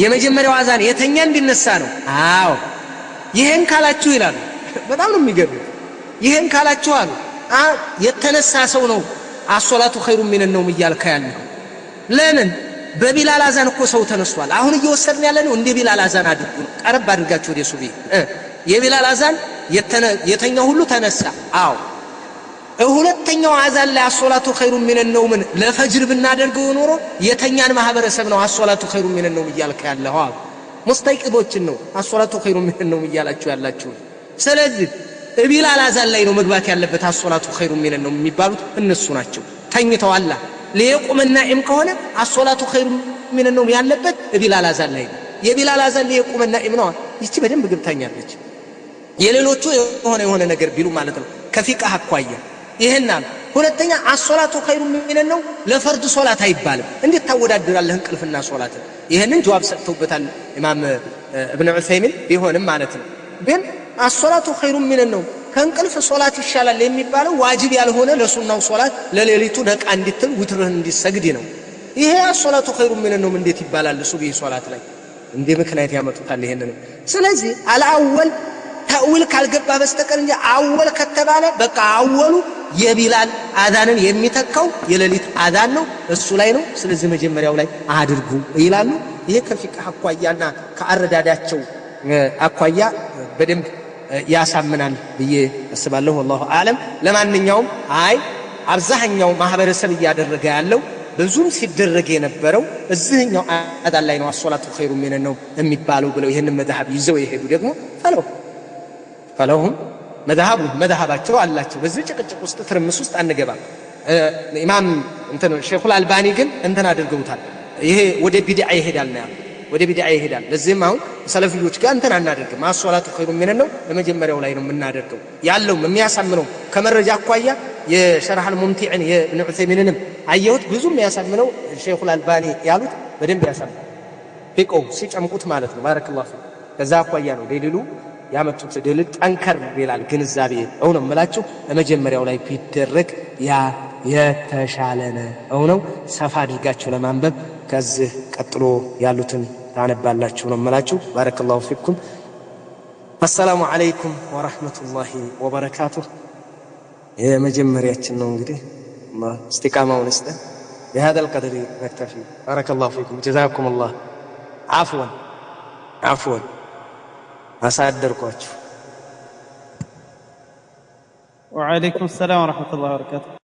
A: የመጀመሪያው አዛን የተኛ እንዲነሳ ነው። አዎ ይሄን ካላችሁ ይላሉ። በጣም ነው የሚገርመው። ይሄን ካላችሁ አሉ የተነሳ ሰው ነው አሶላቱ ኸይሩ ሚነ ነውም እያልከ ያለው። ለምን በቢላል አዛን እኮ ሰው ተነስቷል። አሁን እየወሰድን ያለ ነው እንደ ቢላል አዛን አድርጉ። ቀረብ አድርጋችሁ ወደ ሱቢ የቢላል አዛን የተኛው ሁሉ ተነሳ። አዎ ሁለተኛው አዛን ላይ አሶላቱ ኸይሩ ሚነ ነውም ለፈጅር ብናደርገው ኖሮ የተኛን ማህበረሰብ ነው አሶላቱ ኸይሩ ሚነ ነውም እያልከ ያለው። አዎ ሙስተይቅቦችን ነው አሶላቱ ኸይሩ ሚነ ነውም እያላችሁ ያላችሁ። ስለዚህ ቢላል አዛን ላይ ነው መግባት ያለበት አሶላቱ ኸይሩ ሚነ ነውም የሚባሉት እነሱ ናቸው። ተኝተዋል ሊየቁመ ናኢም ከሆነ አሶላቱ ኸይሩ ሚነ ነውም ያለበት ቢላል አዛን ላይ ነው። የቢላል አዛን ሊየቁመ ናኢም ነው። ይቺ በደንብ ግብታኛለች። የሌሎቹ የሆነ ነገር ቢሉ ማለት ነው ከፊቅህ አኳያ ይሄና። ሁለተኛ አሶላቱ ኸይሩ ሚነ ነው ለፈርድ ሶላት አይባልም። እንዴት ታወዳድራለህ እንቅልፍና ሶላት? ይሄንን ጀዋብ ሰጥተውበታል ኢማም ኢብኑ ዑሰይሚን ቢሆንም ማለት ነው። ግን አሶላቱ ኸይሩ ሚነ ነው ከእንቅልፍ ሶላት ይሻላል የሚባለው ዋጅብ ያልሆነ ለሱናው ሶላት ለሌሊቱ ነቃ እንድትል ውትርህን እንዲሰግድ ነው። ይሄ አሶላቱ ኸይሩ ሚነ ነው እንዴት ይባላል ሱብሂ ሶላት ላይ? እንደ ምክንያት ያመጡታል ይሄንን። ስለዚህ አልአወል ተእዊል ካልገባ በስተቀር እንጂ አወል ከተባለ በቃ አወሉ የቢላል አዛንን የሚተካው የሌሊት አዛን ነው፣ እሱ ላይ ነው። ስለዚህ መጀመሪያው ላይ አድርጉ ይላሉ። ይሄ ከፊቅህ አኳያና ከአረዳዳቸው አኳያ በደንብ ያሳምናል ብዬ አስባለሁ። ወላሁ አለም። ለማንኛውም አብዛኛው ማህበረሰብ እያደረገ ያለው ብዙም ሲደረግ የነበረው እዚህኛው አዛን ላይ ነው አሶላቱ ኸይሩ ሚነ ነው የሚባለው ብለው ይሄንን መዝሐብ ይዘው የሄዱ ደግሞ ፈለሁም መዝሐባቸው አላቸው። በዚህ ጭቅጭቅ ውስጥ ትርምስ ውስጥ አንገባም። ኢማም ሼኹል አልባኒ ግን አድርገውታል። ይሄ ወደ ቢድዓ ይሄዳል ነው ወደ ቢድዓ ይሄዳል። ለዚህም አሁን ሰለፊዮች ጋር አናደርግም። አሶላቱ ኸይሩ ሚነ ነው ለመጀመሪያው ላይ ነው የምናደርገው ያለው የሚያሳምነው ከመረጃ አኳያ የሸርሐል ሙምቲዕን የኢብኑ ዑሰይሚንንም አየሁት። ብዙ የሚያሳምነው ሼኹል አልባኒ ያሉት በደንብ ያሳምናል። ፊቅሁ ሲጨምቁት ማለት ነው። ባረከላሁ ፊክ። ከዛ አኳያ ነው ደሊሉ ያመጡት ደሊል ጠንከር ይላል። ግንዛቤ ነው የምላችሁ ለመጀመሪያው ላይ ቢደረግ ያ የተሻለ ነው። ሰፋ አድርጋችሁ ለማንበብ ከዚህ ቀጥሎ ያሉትን ታነባላችሁ ነው የምላችሁ። ባረከላሁ ፊኩም። አሰላሙ አለይኩም ወራህመቱላሂ ወበረካቱሁ። የመጀመሪያችን ነው እንግዲህ استقامውን እስጠን بهذا القدر نكتفي. بارك الله فيكم جزاكم الله. عفوا አሳደርኳችሁ።
B: وعليكم السلام ورحمة الله وبركاته.